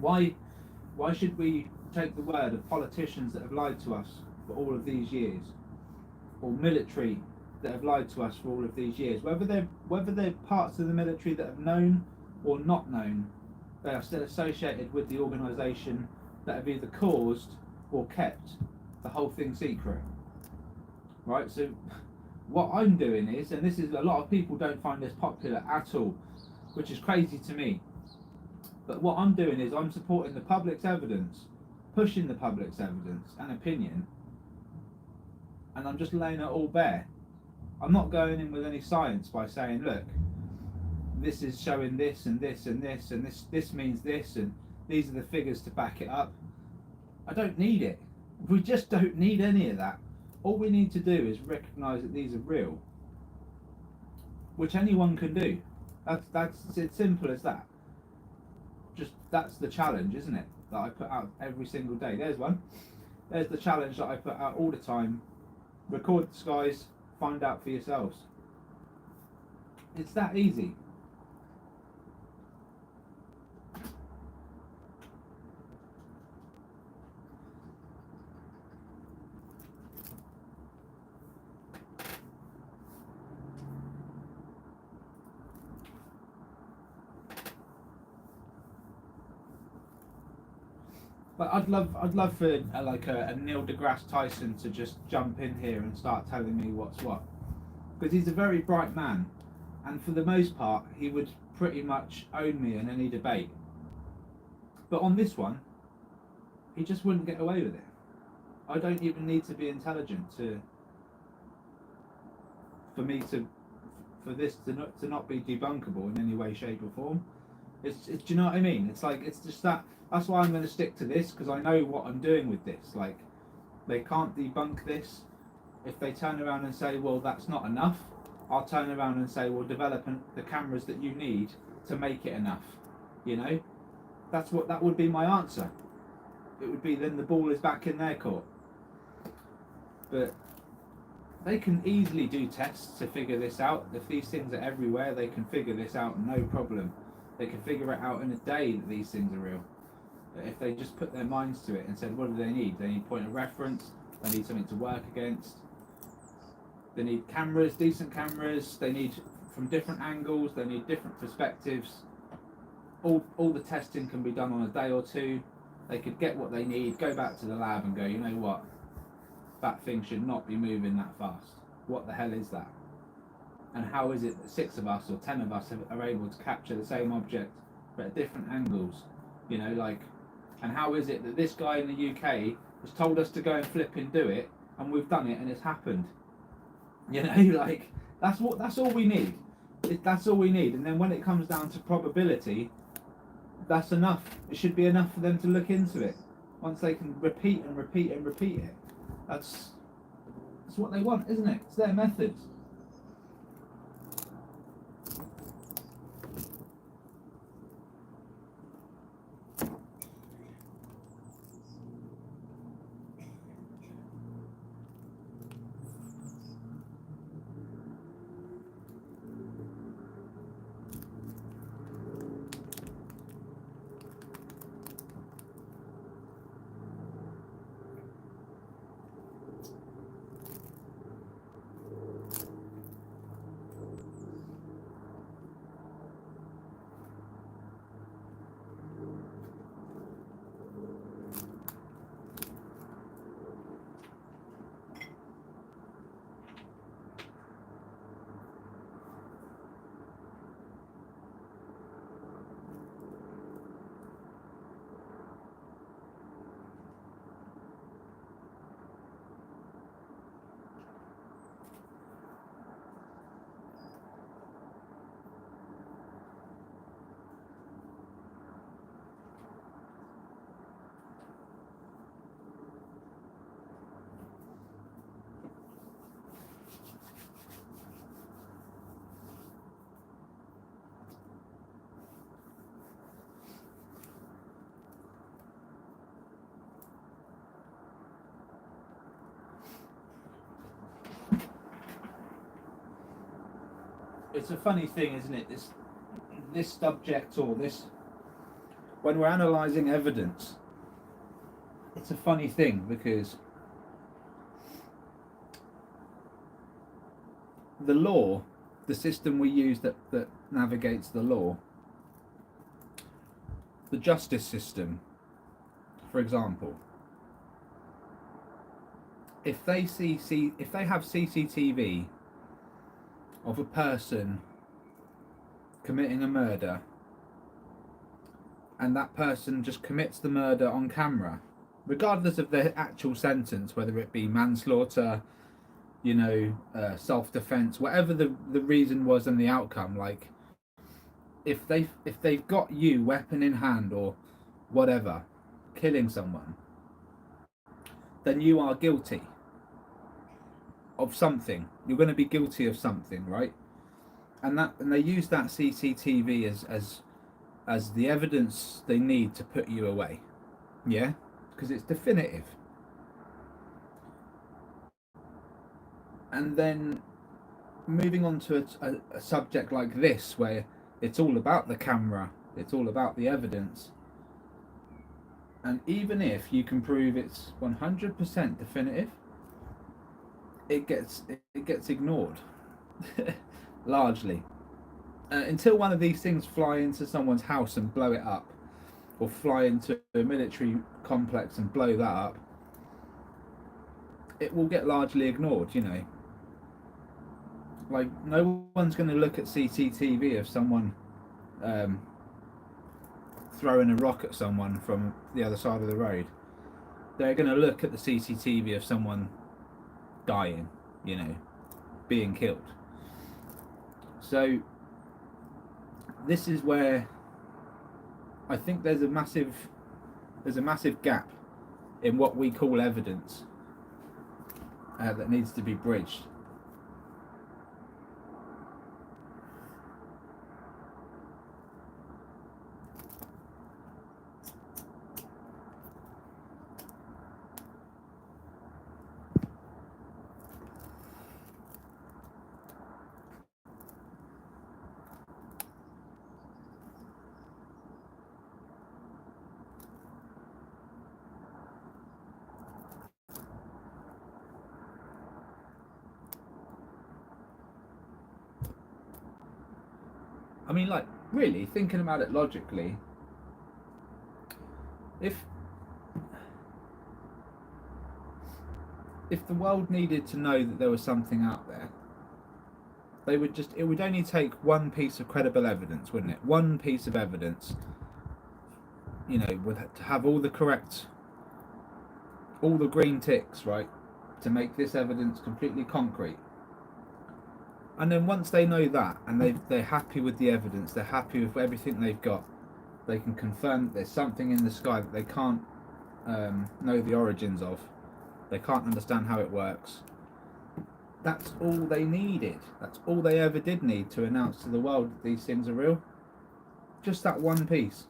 Why should we take the word of politicians that have lied to us for all of these years, or military that have lied to us for all of these years? Whether they're parts of the military that have known or not known, they are still associated with the organisation that have either caused or kept the whole thing secret, right? So what I'm doing is, and this is, a lot of people don't find this popular at all, which is crazy to me, but what I'm doing is I'm supporting the public's evidence, pushing the public's evidence and opinion, and I'm just laying it all bare. I'm not going in with any science by saying, look, this is showing this and this and this and this means this and these are the figures to back it up. I don't need it. We just don't need any of that. All we need to do is recognise that these are real. which anyone can do. That's it's simple as that. Just that's the challenge, isn't it? That I put out every single day. There's one. There's the challenge that I put out all the time. Record the skies, find out for yourselves. It's that easy. But I'd love for a Neil deGrasse Tyson to just jump in here and start telling me what's what, because he's a very bright man, and for the most part he would pretty much own me in any debate. But on this one, he just wouldn't get away with it. I don't even need to be intelligent for this to not be debunkable in any way, shape, or form. It's do you know what I mean? It's like, it's just that. That's why I'm going to stick to this, because I know what I'm doing with this. Like, they can't debunk this. If they turn around and say, well, that's not enough, I'll turn around and say, well, develop the cameras that you need to make it enough. You know, that would be my answer. It would be, then the ball is back in their court. But they can easily do tests to figure this out. If these things are everywhere, they can figure this out, no problem. They can figure it out in a day that these things are real. If they just put their minds to it and said, what do they need? They need point of reference, they need something to work against, they need cameras, decent cameras, they need from different angles, they need different perspectives. All the testing can be done on a day or two. They could get what they need, go back to the lab and go, you know what, that thing should not be moving that fast. What the hell is that? And how is it that 6 of us or 10 of us are able to capture the same object but at different angles? You know, like, and how is it that this guy in the UK has told us to go and flip and do it, and we've done it and it's happened? You know, like, that's all we need. That's all we need. And then when it comes down to probability, that's enough. It should be enough for them to look into it. Once they can repeat and repeat and repeat it, that's what they want, isn't it? It's their methods. It's a funny thing, isn't it? This subject, or this, when we're analysing evidence, it's a funny thing, because the law, the system we use that navigates the law, the justice system, for example, if they have CCTV of a person committing a murder, and that person just commits the murder on camera, regardless of their actual sentence, whether it be manslaughter, you know, self-defense, whatever the reason was and the outcome, like, if they've got you weapon in hand or whatever, killing someone, then you are guilty of something. You're going to be guilty of something, right? and they use that CCTV as the evidence they need to put you away. Yeah, because it's definitive. And then moving on to a subject like this, where it's all about the camera, it's all about the evidence, and even if you can prove it's 100% definitive, it gets ignored largely until one of these things fly into someone's house and blow it up, or fly into a military complex and blow that up. It will get largely ignored, you know. Like, no one's going to look at CCTV of someone throwing a rock at someone from the other side of the road. They're going to look at the CCTV of someone dying, you know, being killed. So this is where I think there's a massive gap in what we call evidence that needs to be bridged. I mean, like, really, thinking about it logically, if the world needed to know that there was something out there, it would only take one piece of credible evidence, wouldn't it? One piece of evidence, you know, would have all the green ticks, right, to make this evidence completely concrete. And then once they know that, and they're happy with the evidence, they're happy with everything they've got, they can confirm that there's something in the sky that they can't know the origins of, they can't understand how it works. That's all they needed. That's all they ever did need to announce to the world that these things are real. Just that one piece.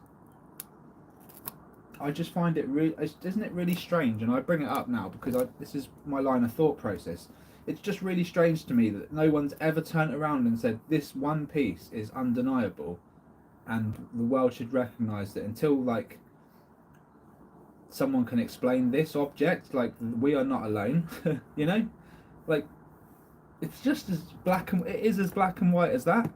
I just find it really, isn't it really strange? And I bring it up now because this is my line of thought process. It's just really strange to me that no one's ever turned around and said this one piece is undeniable, and the world should recognise that until, like, someone can explain this object, like, we are not alone. You know, like, it's just as black and it is as black and white as that.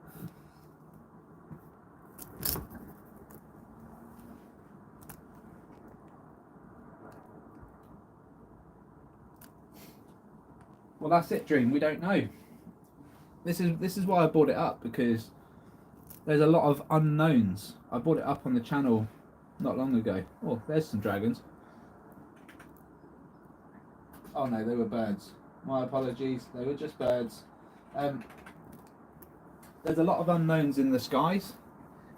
Well, that's it, Dream. We don't know. This is why I brought it up, because there's a lot of unknowns. I brought it up on the channel not long ago. Oh, there's some dragons. Oh no, they were birds. My apologies. They were just birds. There's a lot of unknowns in the skies,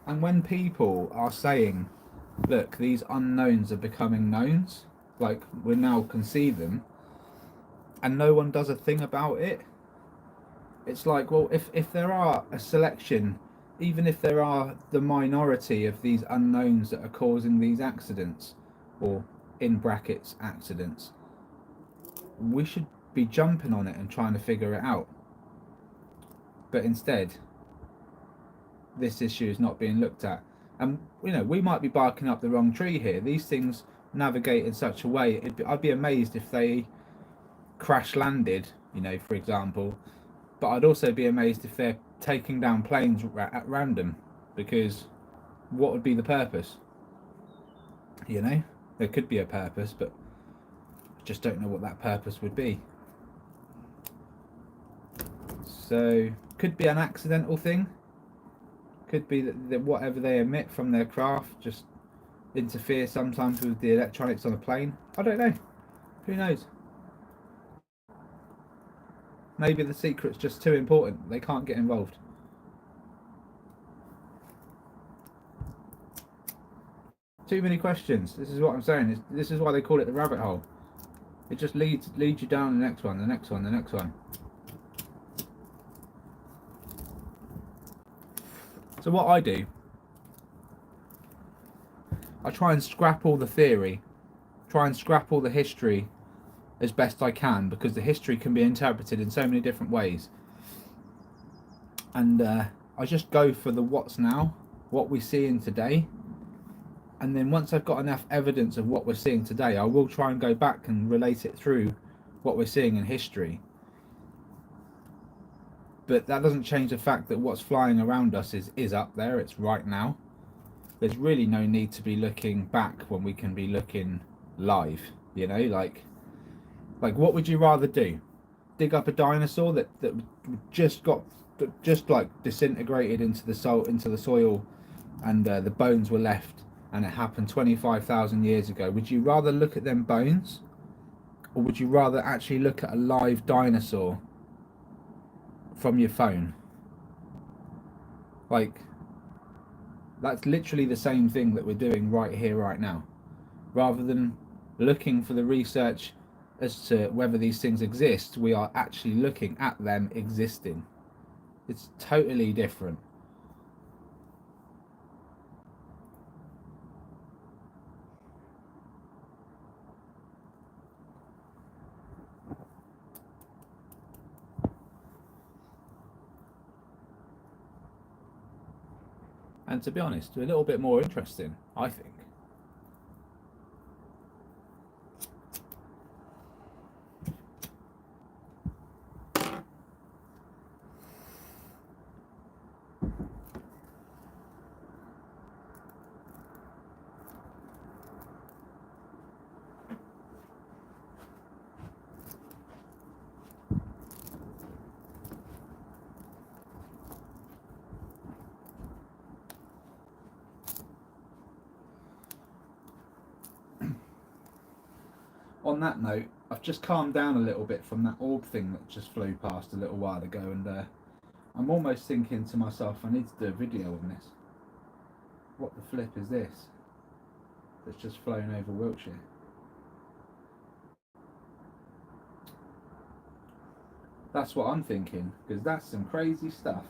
and when people are saying, look, these unknowns are becoming knowns, like, we now can see them, and no one does a thing about it, it's like, well, if there are a selection, even if there are the minority of these unknowns that are causing these accidents, or in brackets accidents, we should be jumping on it and trying to figure it out. But instead, this issue is not being looked at. And, you know, we might be barking up the wrong tree here. These things navigate in such a way, I'd be amazed if they crash landed, you know, for example, but I'd also be amazed if they're taking down planes at random, because what would be the purpose? You know, there could be a purpose, but I just don't know what that purpose would be. So could be an accidental thing, could be that whatever they emit from their craft just interfere sometimes with the electronics on a plane. I don't know, who knows? Maybe the secret's just too important, they can't get involved. Too many questions. This is what I'm saying. This is why they call it the rabbit hole. It just leads you down the next one, the next one, the next one. So what I do, I try and scrap all the theory, try and scrap all the history as best I can, because the history can be interpreted in so many different ways. And I just go for the what's now, what we're seeing today. And then once I've got enough evidence of what we're seeing today, I will try and go back and relate it through what we're seeing in history. But that doesn't change the fact that what's flying around us is up there, it's right now. There's really no need to be looking back when we can be looking live, you know, like what would you rather do? Dig up a dinosaur that just like disintegrated into the soil, and the bones were left, and it happened 25,000 years ago. Would you rather look at them bones, or would you rather actually look at a live dinosaur from your phone? Like, that's literally the same thing that we're doing right here, right now. Rather than looking for the research as to whether these things exist, we are actually looking at them existing. It's totally different. And to be honest, a little bit more interesting, I think. On that note, I've just calmed down a little bit from that orb thing that just flew past a little while ago, and I'm almost thinking to myself, I need to do a video on this. What the flip is this that's just flown over Wiltshire? That's what I'm thinking, because that's some crazy stuff.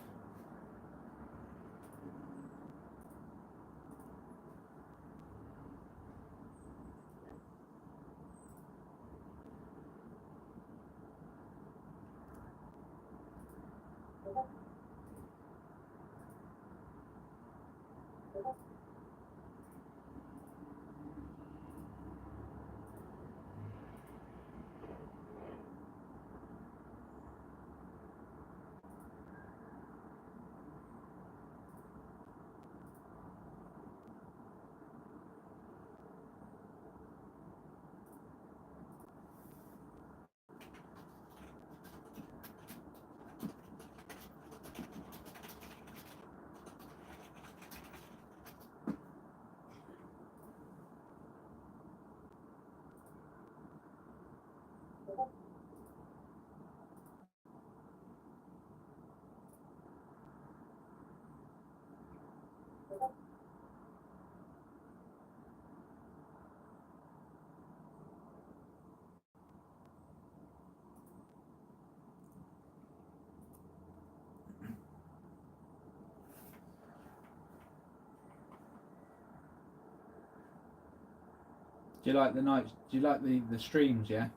Do you like the nights? Do you like the streams? Yeah,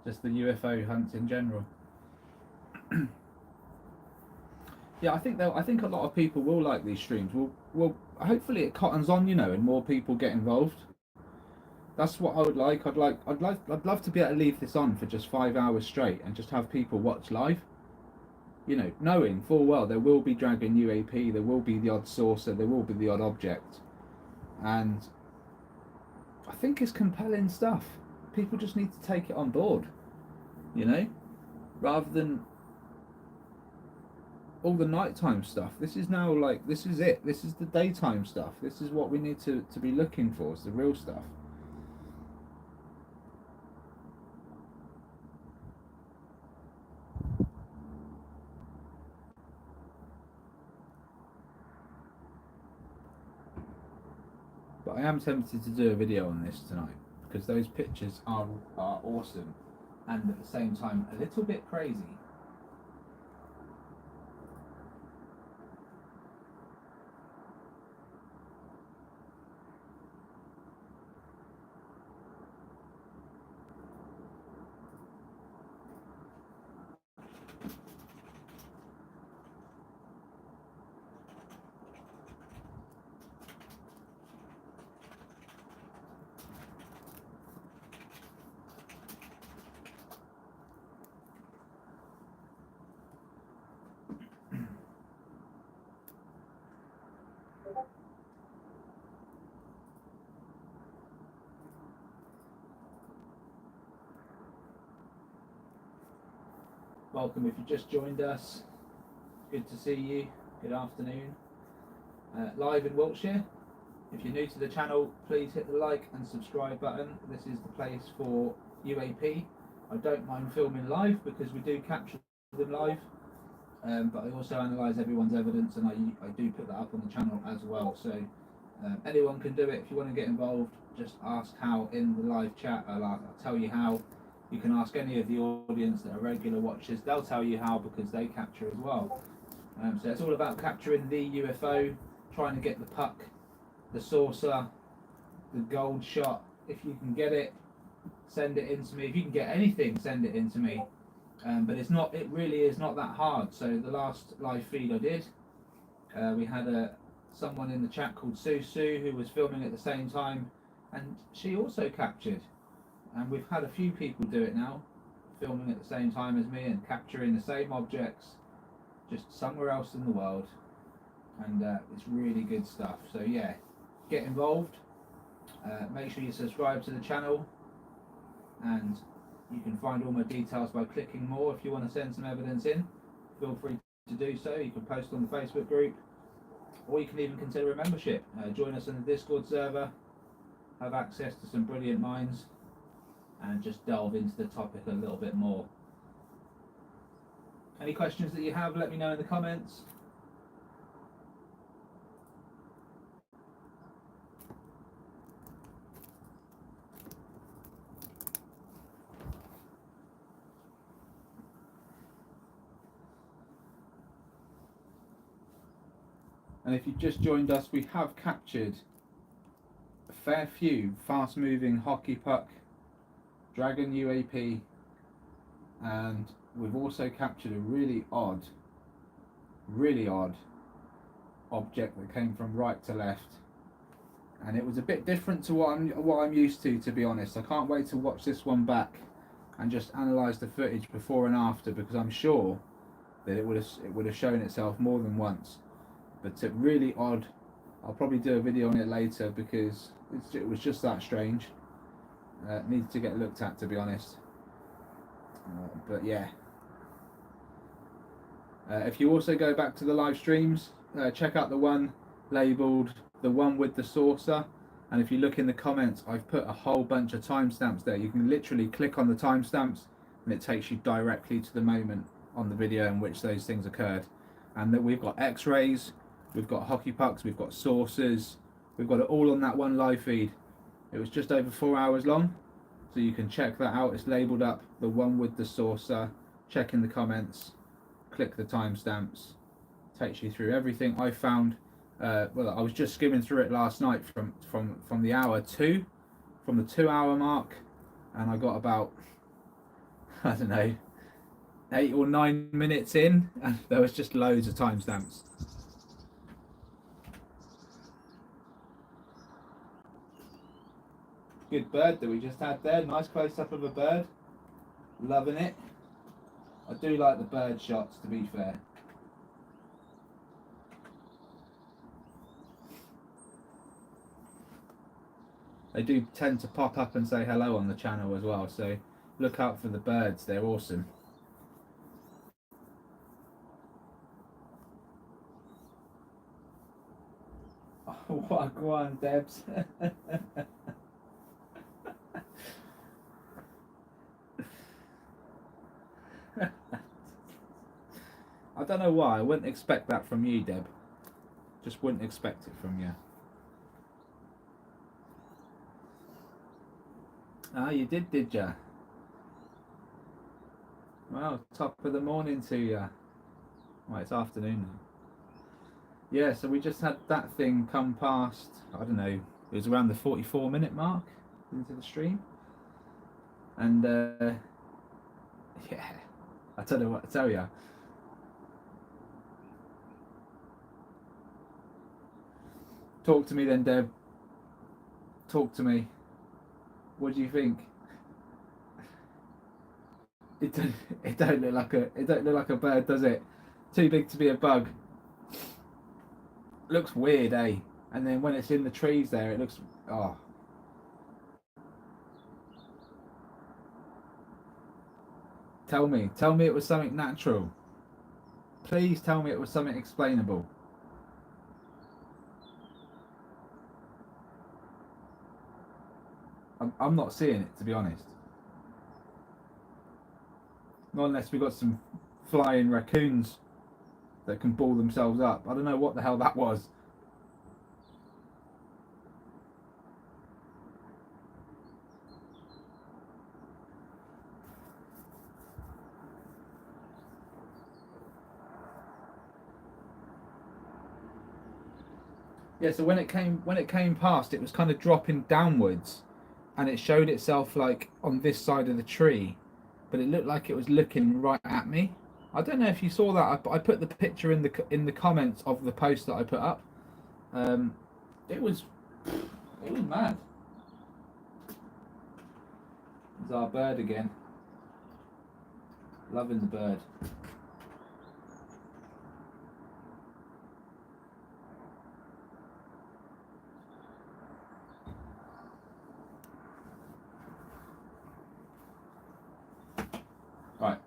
just the UFO hunts in general. Yeah, I think a lot of people will like these streams. Well, hopefully it cottons on, you know, and more people get involved. That's what I would like. I'd love to be able to leave this on for just 5 hours straight and just have people watch live. You know, knowing full well there will be Dragon UAP, there will be the odd saucer, there will be the odd object, and I think it's compelling stuff. People just need to take it on board, you know, rather than all the nighttime stuff. This is now like, this is it. This is the daytime stuff. This is what we need to be looking for. It's the real stuff. But I am tempted to do a video on this tonight, because those pictures are awesome, and at the same time a little bit crazy. welcome if you just joined us. Good to see you. Good afternoon. Live in Wiltshire. If you're new to the channel, please hit the like and subscribe button. This is the place for UAP. I don't mind filming live because we do capture them live, but I also analyse everyone's evidence, and I do put that up on the channel as well. So anyone can do it. If you want to get involved, just ask how in the live chat. I'll tell you how. You can ask any of the audience that are regular watchers. They'll tell you how because they capture as well. So it's all about capturing the UFO, trying to get the puck, the saucer, the gold shot. If you can get it, send it in to me. If you can get anything, send it in to me. But it really is not that hard. So the last live feed I did, we had someone in the chat called Sue who was filming at the same time, and she also captured. And we've had a few people do it now, filming at the same time as me and capturing the same objects, just somewhere else in the world. And it's really good stuff. So yeah, get involved. Make sure you subscribe to the channel, and you can find all my details by clicking more. If you want to send some evidence in, feel free to do so. You can post on the Facebook group, or you can even consider a membership. Join us in the Discord server, have access to some brilliant minds, and just delve into the topic a little bit more. Any questions that you have, let me know in the comments. And if you've just joined us, we have captured a fair few fast-moving hockey puck, dragon UAP, and we've also captured a really odd object that came from right to left, and it was a bit different to what I'm used to be honest. I can't wait to watch this one back and just analyse the footage before and after, because I'm sure that it would have shown itself more than once. But it's really odd. I'll probably do a video on it later because it was just that strange. Needs to get looked at, to be honest. But yeah. If you also go back to the live streams, check out the one labelled "the one with the saucer," and if you look in the comments, I've put a whole bunch of timestamps there. You can literally click on the timestamps and it takes you directly to the moment on the video in which those things occurred. And that we've got x-rays, we've got hockey pucks, we've got saucers, we've got it all on that one live feed. It was just over 4 hours long, so you can check that out. It's labelled up "the one with the saucer." Check in the comments, click the timestamps, takes you through everything I found. Well, I was just skimming through it last night from the hour 2, from the 2 hour mark, and I got about, I don't know, 8 or 9 minutes in, and there was just loads of timestamps. Good bird that we just had there. Nice close up of a bird. Loving it. I do like the bird shots, to be fair. They do tend to pop up and say hello on the channel as well, so look out for the birds. They're awesome. Oh, go on, Debs. I don't know why. I wouldn't expect that from you, Deb. Just wouldn't expect it from you. Ah, you did ya? Well, top of the morning to ya. Well, it's afternoon now. Yeah, so we just had that thing come past, I don't know, it was around the 44-minute mark into the stream. And yeah, I don't know what to tell you. Talk to me then, Deb. Talk to me. What do you think? It don't look like a bird, does it? Too big to be a bug. Looks weird, eh? And then when it's in the trees there, it looks, oh. Tell me it was something natural. Please tell me it was something explainable. I'm not seeing it, to be honest. Not unless we've got some flying raccoons that can ball themselves up. I don't know what the hell that was. Yeah, so when it came past, it was kind of dropping downwards, and it showed itself like on this side of the tree, but it looked like it was looking right at me. I don't know if you saw that. I put the picture in the comments of the post that I put up. It was mad. There's our bird again. Loving the bird. Right,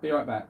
be right back.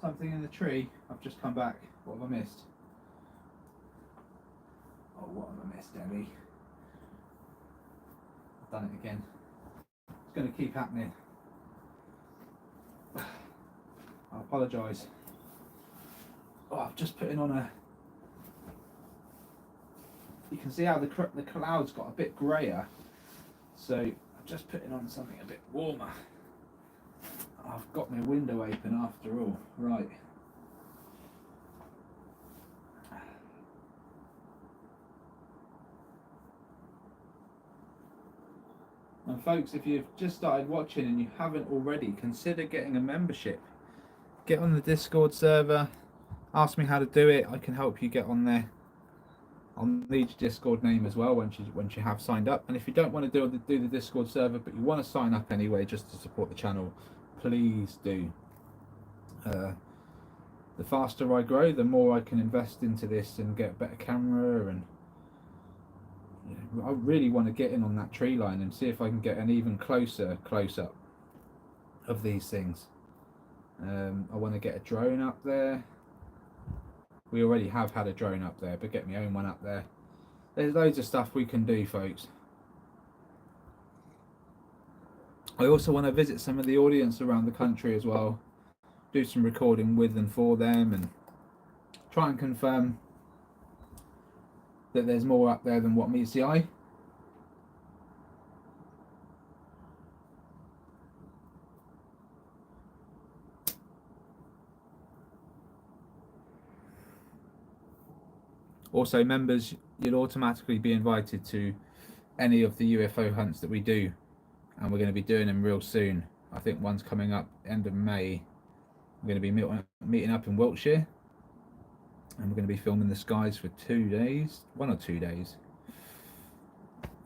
Something in the tree. I've just come back. What have I missed? Oh, what have I missed, Debbie? I've done it again. It's going to keep happening. I apologise. Oh, I've just put in on a... You can see how the clouds got a bit greyer. So I've just put in on something a bit warmer. I've got my window open after all. Right. And folks, if you've just started watching and you haven't already, consider getting a membership. Get on the Discord server, ask me how to do it, I can help you get on there. I'll need your Discord name as well once you have signed up. And if you don't want to do the Discord server but you want to sign up anyway just to support the channel, please do. The faster I grow, the more I can invest into this and get a better camera, and I really want to get in on that tree line and see if I can get an even closer close-up of these things. I want to get a drone up there. We already have had a drone up there, but get my own one up there. There's loads of stuff we can do, folks. I also want to visit some of the audience around the country as well, do some recording with and for them, and try and confirm that there's more up there than what meets the eye. Also, members, you'll automatically be invited to any of the UFO hunts that we do, and we're going to be doing them real soon. I think one's coming up end of May. We're going to be meeting up in Wiltshire, and we're going to be filming the skies for 2 days, 1 or 2 days,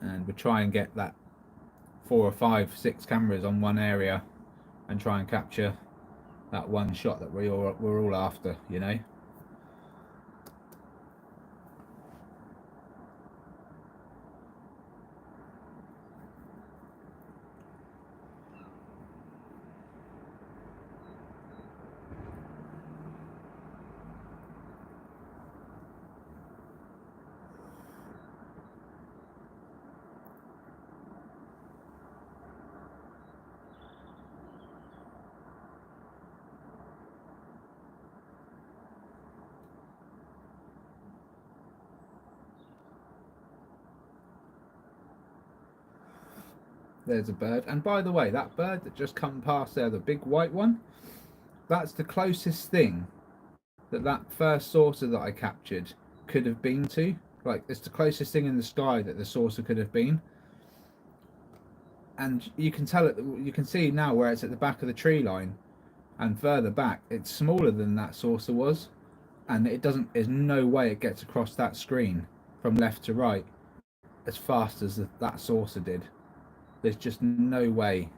and we'll try and get that 4 or 5, 6 cameras on one area and try and capture that one shot that we're all after, you know. There's a bird, and by the way, that bird that just come past there, the big white one, that's the closest thing that first saucer that I captured could have been to. Like, it's the closest thing in the sky that the saucer could have been, and you can tell it. You can see now where it's at the back of the tree line, and further back, it's smaller than that saucer was, and it doesn't. There's no way it gets across that screen from left to right as fast as that saucer did. There's just no way.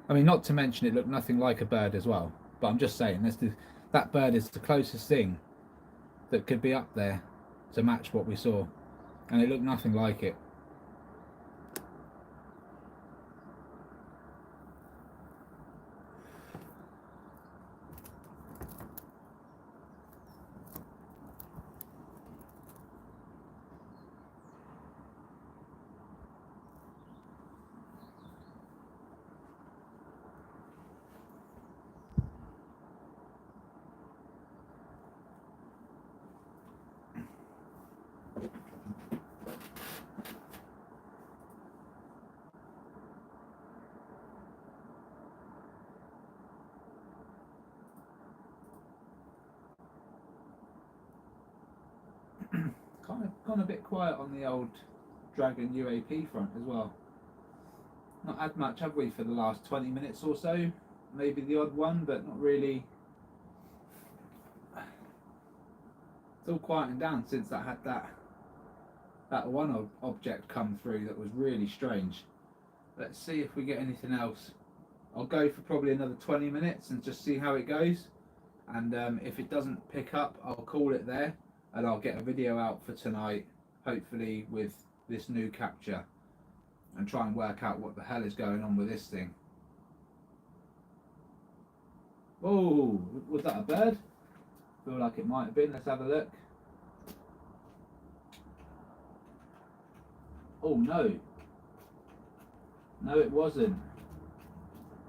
I mean, not to mention it looked nothing like a bird as well. But I'm just saying, that bird is the closest thing that could be up there to match what we saw. And it looked nothing like it. Kind of gone a bit quiet on the old Dragon UAP front as well. Not had much, have we, for the last 20 minutes or so? Maybe the odd one, but not really. It's all quieting down since I had that one object come through that was really strange. Let's see if we get anything else. I'll go for probably another 20 minutes and just see how it goes. And if it doesn't pick up, I'll call it there, and I'll get a video out for tonight, hopefully with this new capture, and try and work out what the hell is going on with this thing. Oh, was that a bird? Feel like it might have been. Let's have a look. Oh no. No, it wasn't.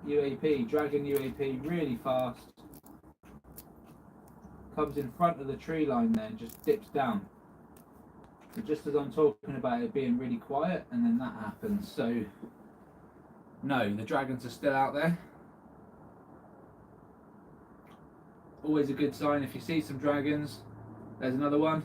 UAP, Dragon UAP, really fast. Comes in front of the tree line there and just dips down. So just as I'm talking about it being really quiet, and then that happens. So no, the dragons are still out there. Always a good sign if you see some dragons. There's another one.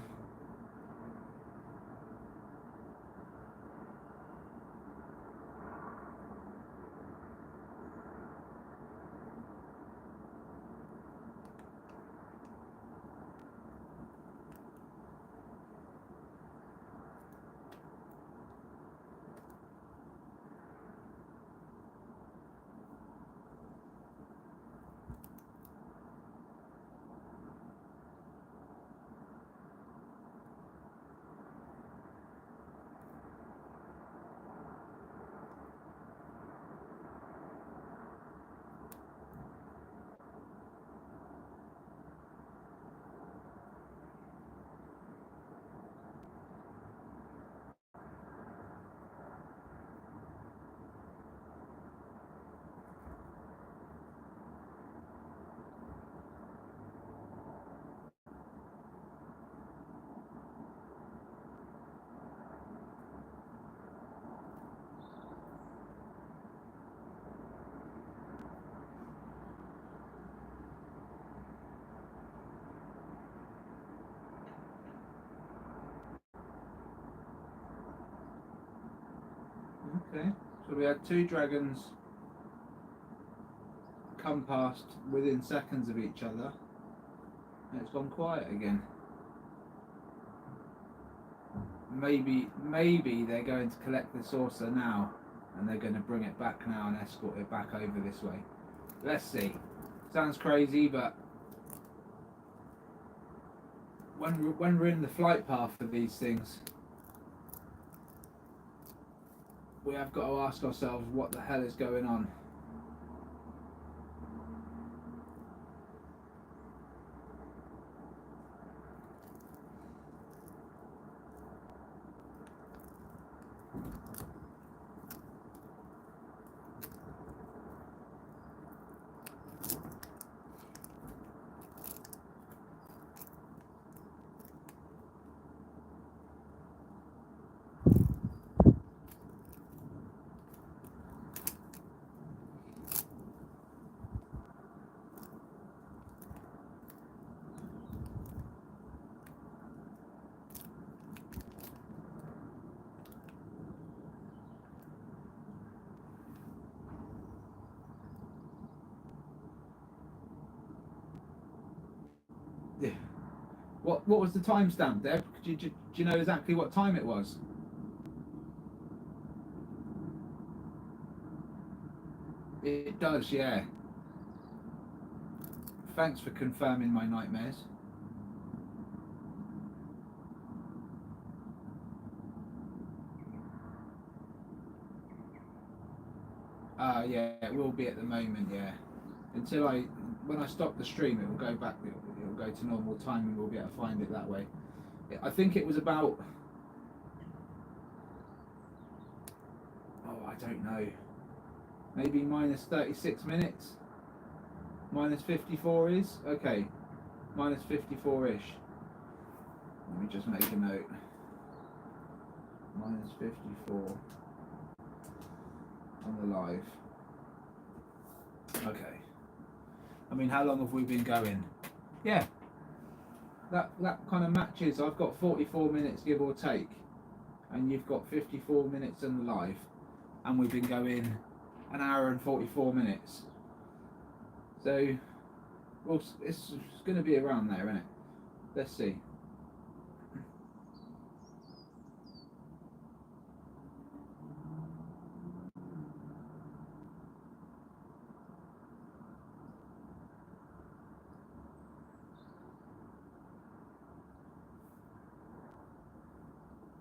Okay, so we had two dragons come past within seconds of each other, and it's gone quiet again. Maybe they're going to collect the saucer now, and they're going to bring it back now and escort it back over this way. Let's see. Sounds crazy, but when we're in the flight path of these things, we have got to ask ourselves what the hell is going on. Yeah. What was the timestamp, Deb? Do you know exactly what time it was? It does, yeah. Thanks for confirming my nightmares. Yeah, it will be at the moment, yeah. When I stop the stream, it will go back, it will go to normal time and we'll be able to find it that way. I think it was about, I don't know, maybe minus 36 minutes? Minus 54 is? Okay, minus 54-ish. Let me just make a note. Minus 54 on the live. Okay. I mean, how long have we been going? Yeah. That kind of matches. I've got 44 minutes, give or take. And you've got 54 minutes on the live. And we've been going an hour and 44 minutes. So, well, it's going to be around there, isn't it? Let's see.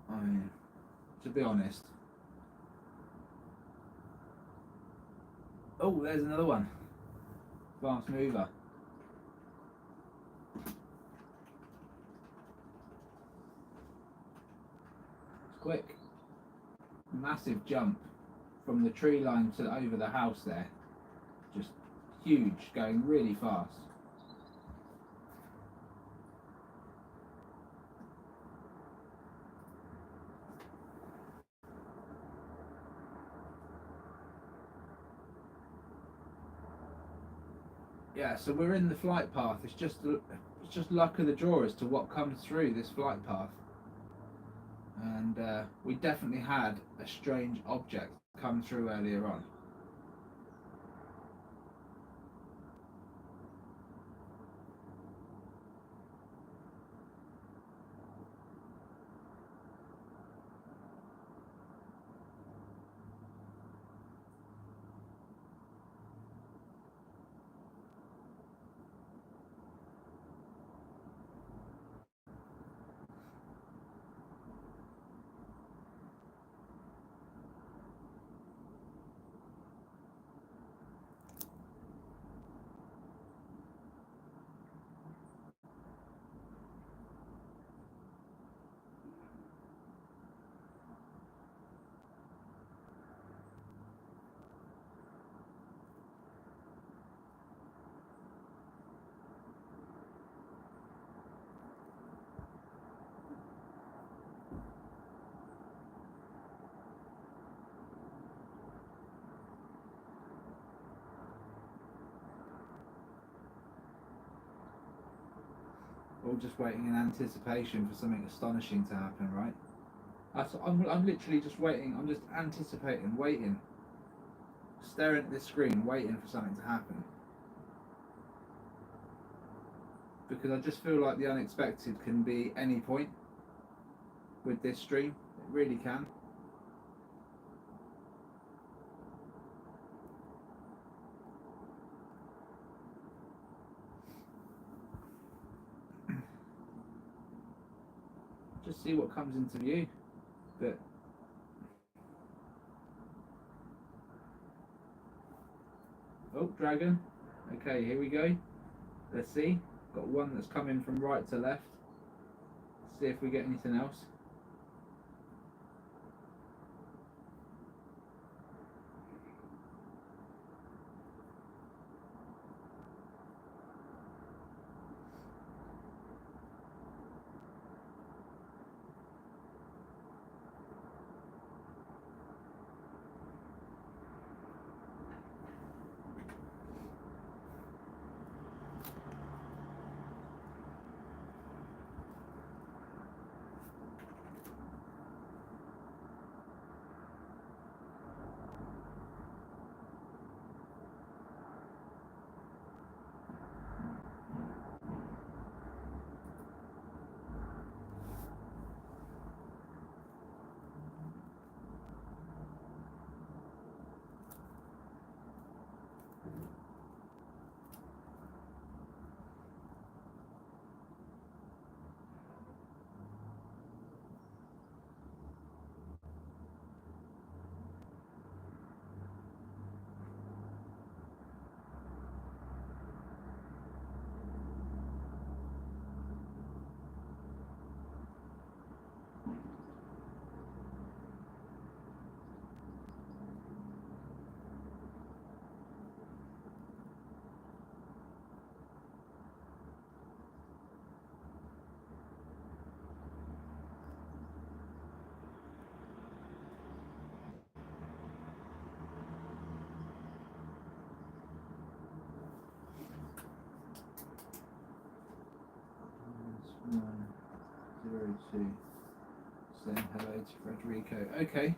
I mean, to be honest. Oh, there's another one. Fast mover. It's quick. Massive jump from the tree line to over the house there. Just huge, going really fast. Yeah, so we're in the flight path. It's just luck of the draw as to what comes through this flight path. And we definitely had a strange object come through earlier on. All just waiting in anticipation for something astonishing to happen, right? I'm literally just waiting. I'm just anticipating, waiting, staring at this screen, waiting for something to happen. Because I just feel like the unexpected can be any point with this stream. It really can. Just see what comes into view. But oh, dragon. Okay, here we go. Let's see. Got one that's coming from right to left. See if we get anything else. One, 02. Saying hello to Frederico. Okay,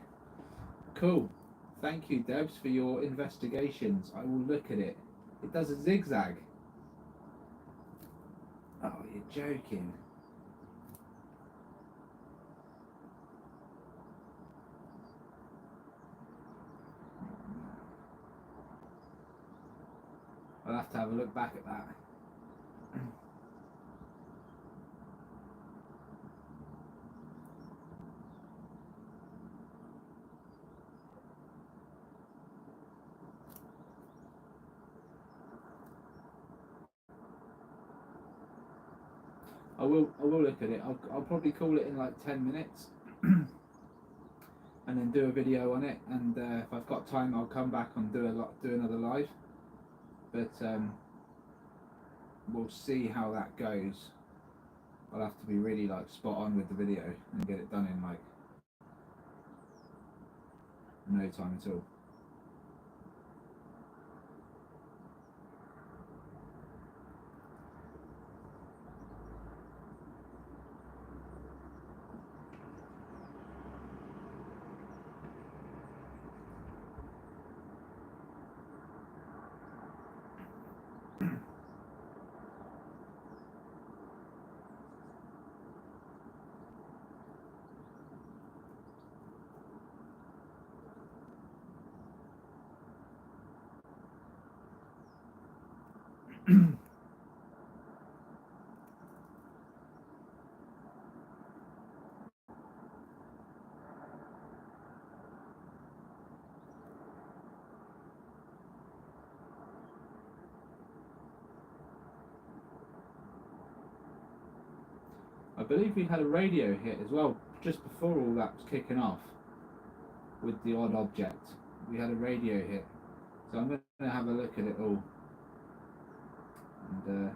cool. Thank you, Debs, for your investigations. I will look at it. It does a zigzag. Oh, you're joking. I'll have to have a look back at that. I will look at it. I'll probably call it in like 10 minutes and then do a video on it, and if I've got time I'll come back and do another live, but we'll see how that goes. I'll have to be really like spot on with the video and get it done in like no time at all. I believe we had a radio hit as well just before all that was kicking off with the odd object. We had a radio hit, so I'm going to have a look at it all and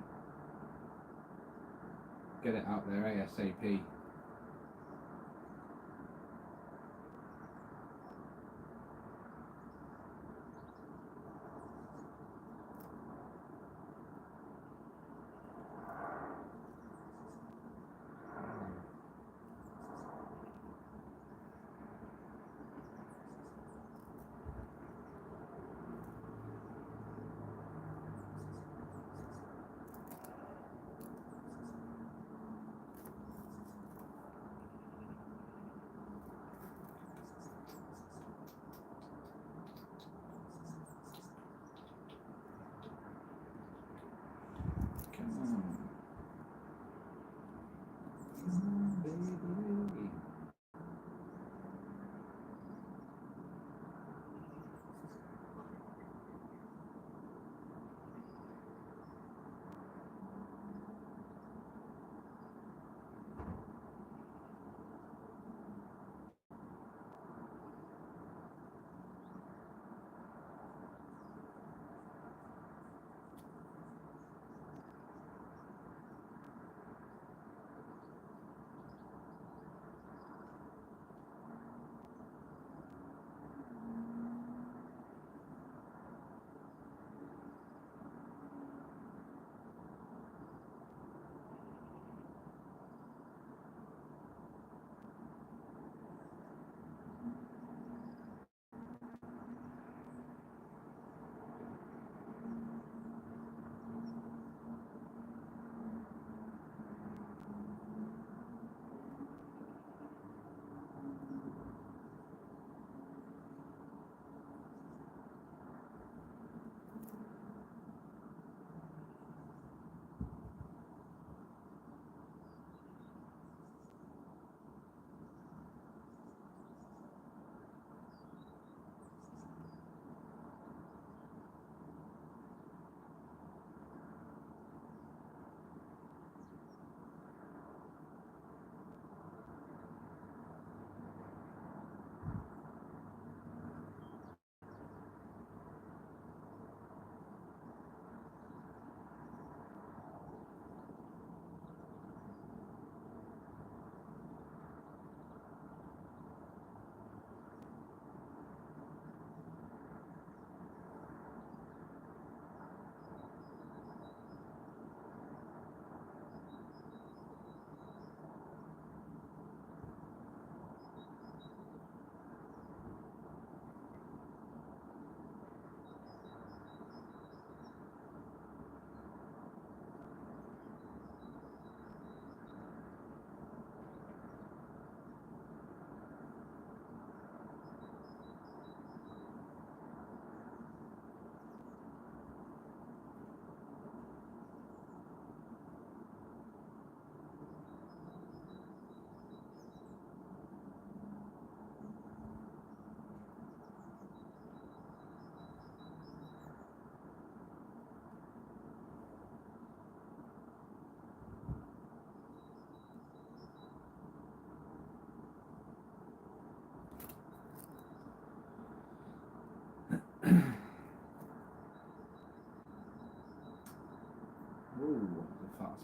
get it out there ASAP.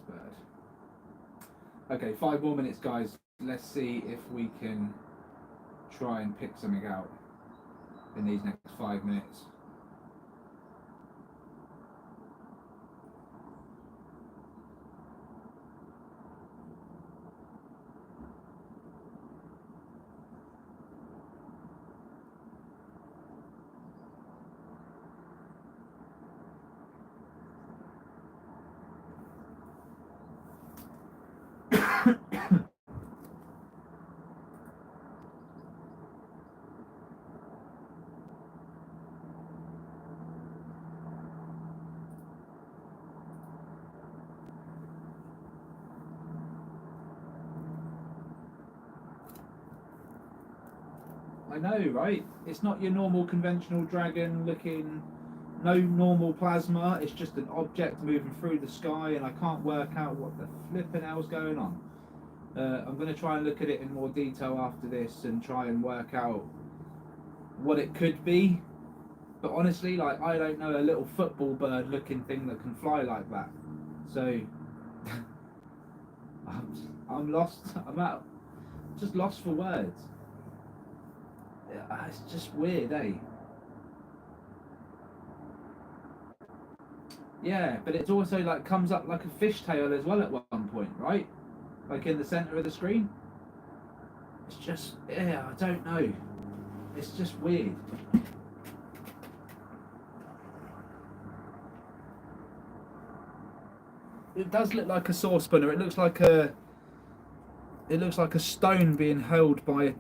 That's bad. Okay, 5 more minutes, guys. Let's see if we can try and pick something out in these next 5 minutes. I know, right? It's not your normal conventional dragon looking, no normal plasma. It's just an object moving through the sky, and I can't work out what the flipping hell's going on. I'm going to try and look at it in more detail after this and try and work out what it could be. But honestly, like, I don't know a little football bird looking thing that can fly like that. So I'm lost. I'm out. Just lost for words. It's just weird, eh? Yeah, but it's also like comes up like a fishtail as well at one point, right? Like in the center of the screen. It's just, yeah, I don't know. It's just weird. It does look like a saucepan, or it looks like a stone being held by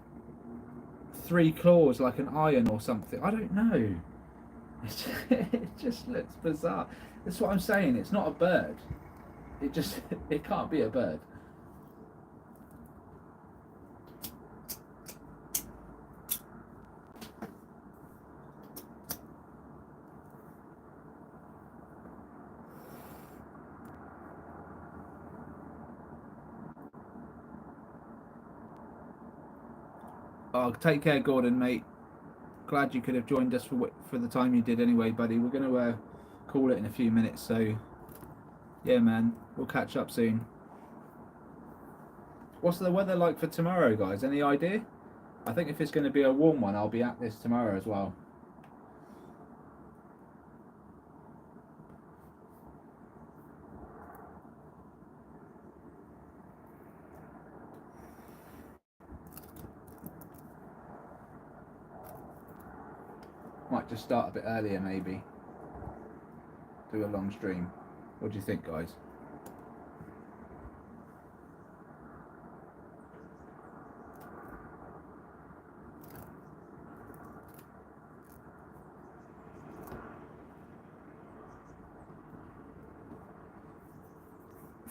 3 claws, like an iron or something. I don't know. It just looks bizarre. That's what I'm saying. It's not a bird. It can't be a bird. Oh, take care, Gordon, mate. Glad you could have joined us for the time you did anyway, buddy. We're going to call it in a few minutes, so yeah, man, we'll catch up soon. What's the weather like for tomorrow, guys? Any idea? I think if it's going to be a warm one, I'll be at this tomorrow as well. Might just start a bit earlier, maybe. Do a long stream. What do you think, guys?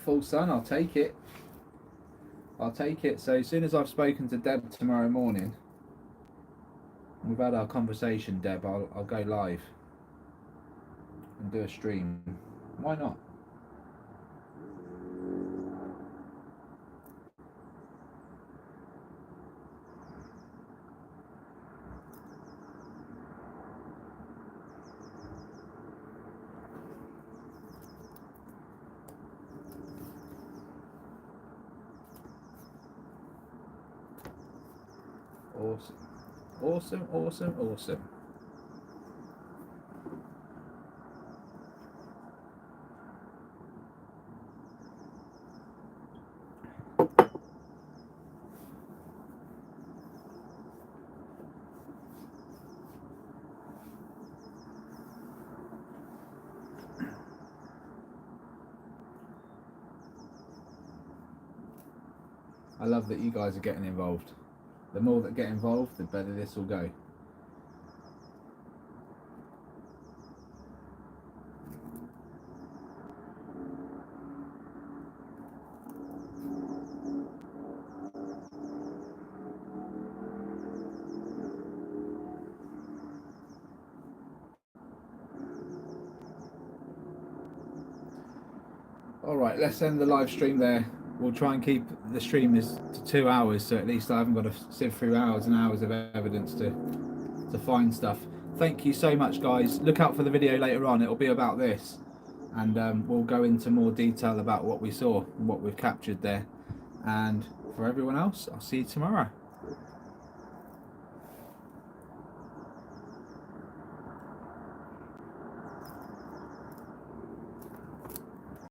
Full sun, I'll take it. I'll take it. So as soon as I've spoken to Deb tomorrow morning, we've had our conversation, Deb, I'll go live and do a stream. Why not? Awesome. Awesome, awesome, awesome. I love that you guys are getting involved. The more that get involved, the better this will go. All right, let's end the live stream there. We'll try and keep the stream to 2 hours, so at least I haven't got to sift through hours and hours of evidence to find stuff. Thank you so much, guys. Look out for the video later on. It'll be about this. and we'll go into more detail about what we saw and what we've captured there. And for everyone else, I'll see you tomorrow.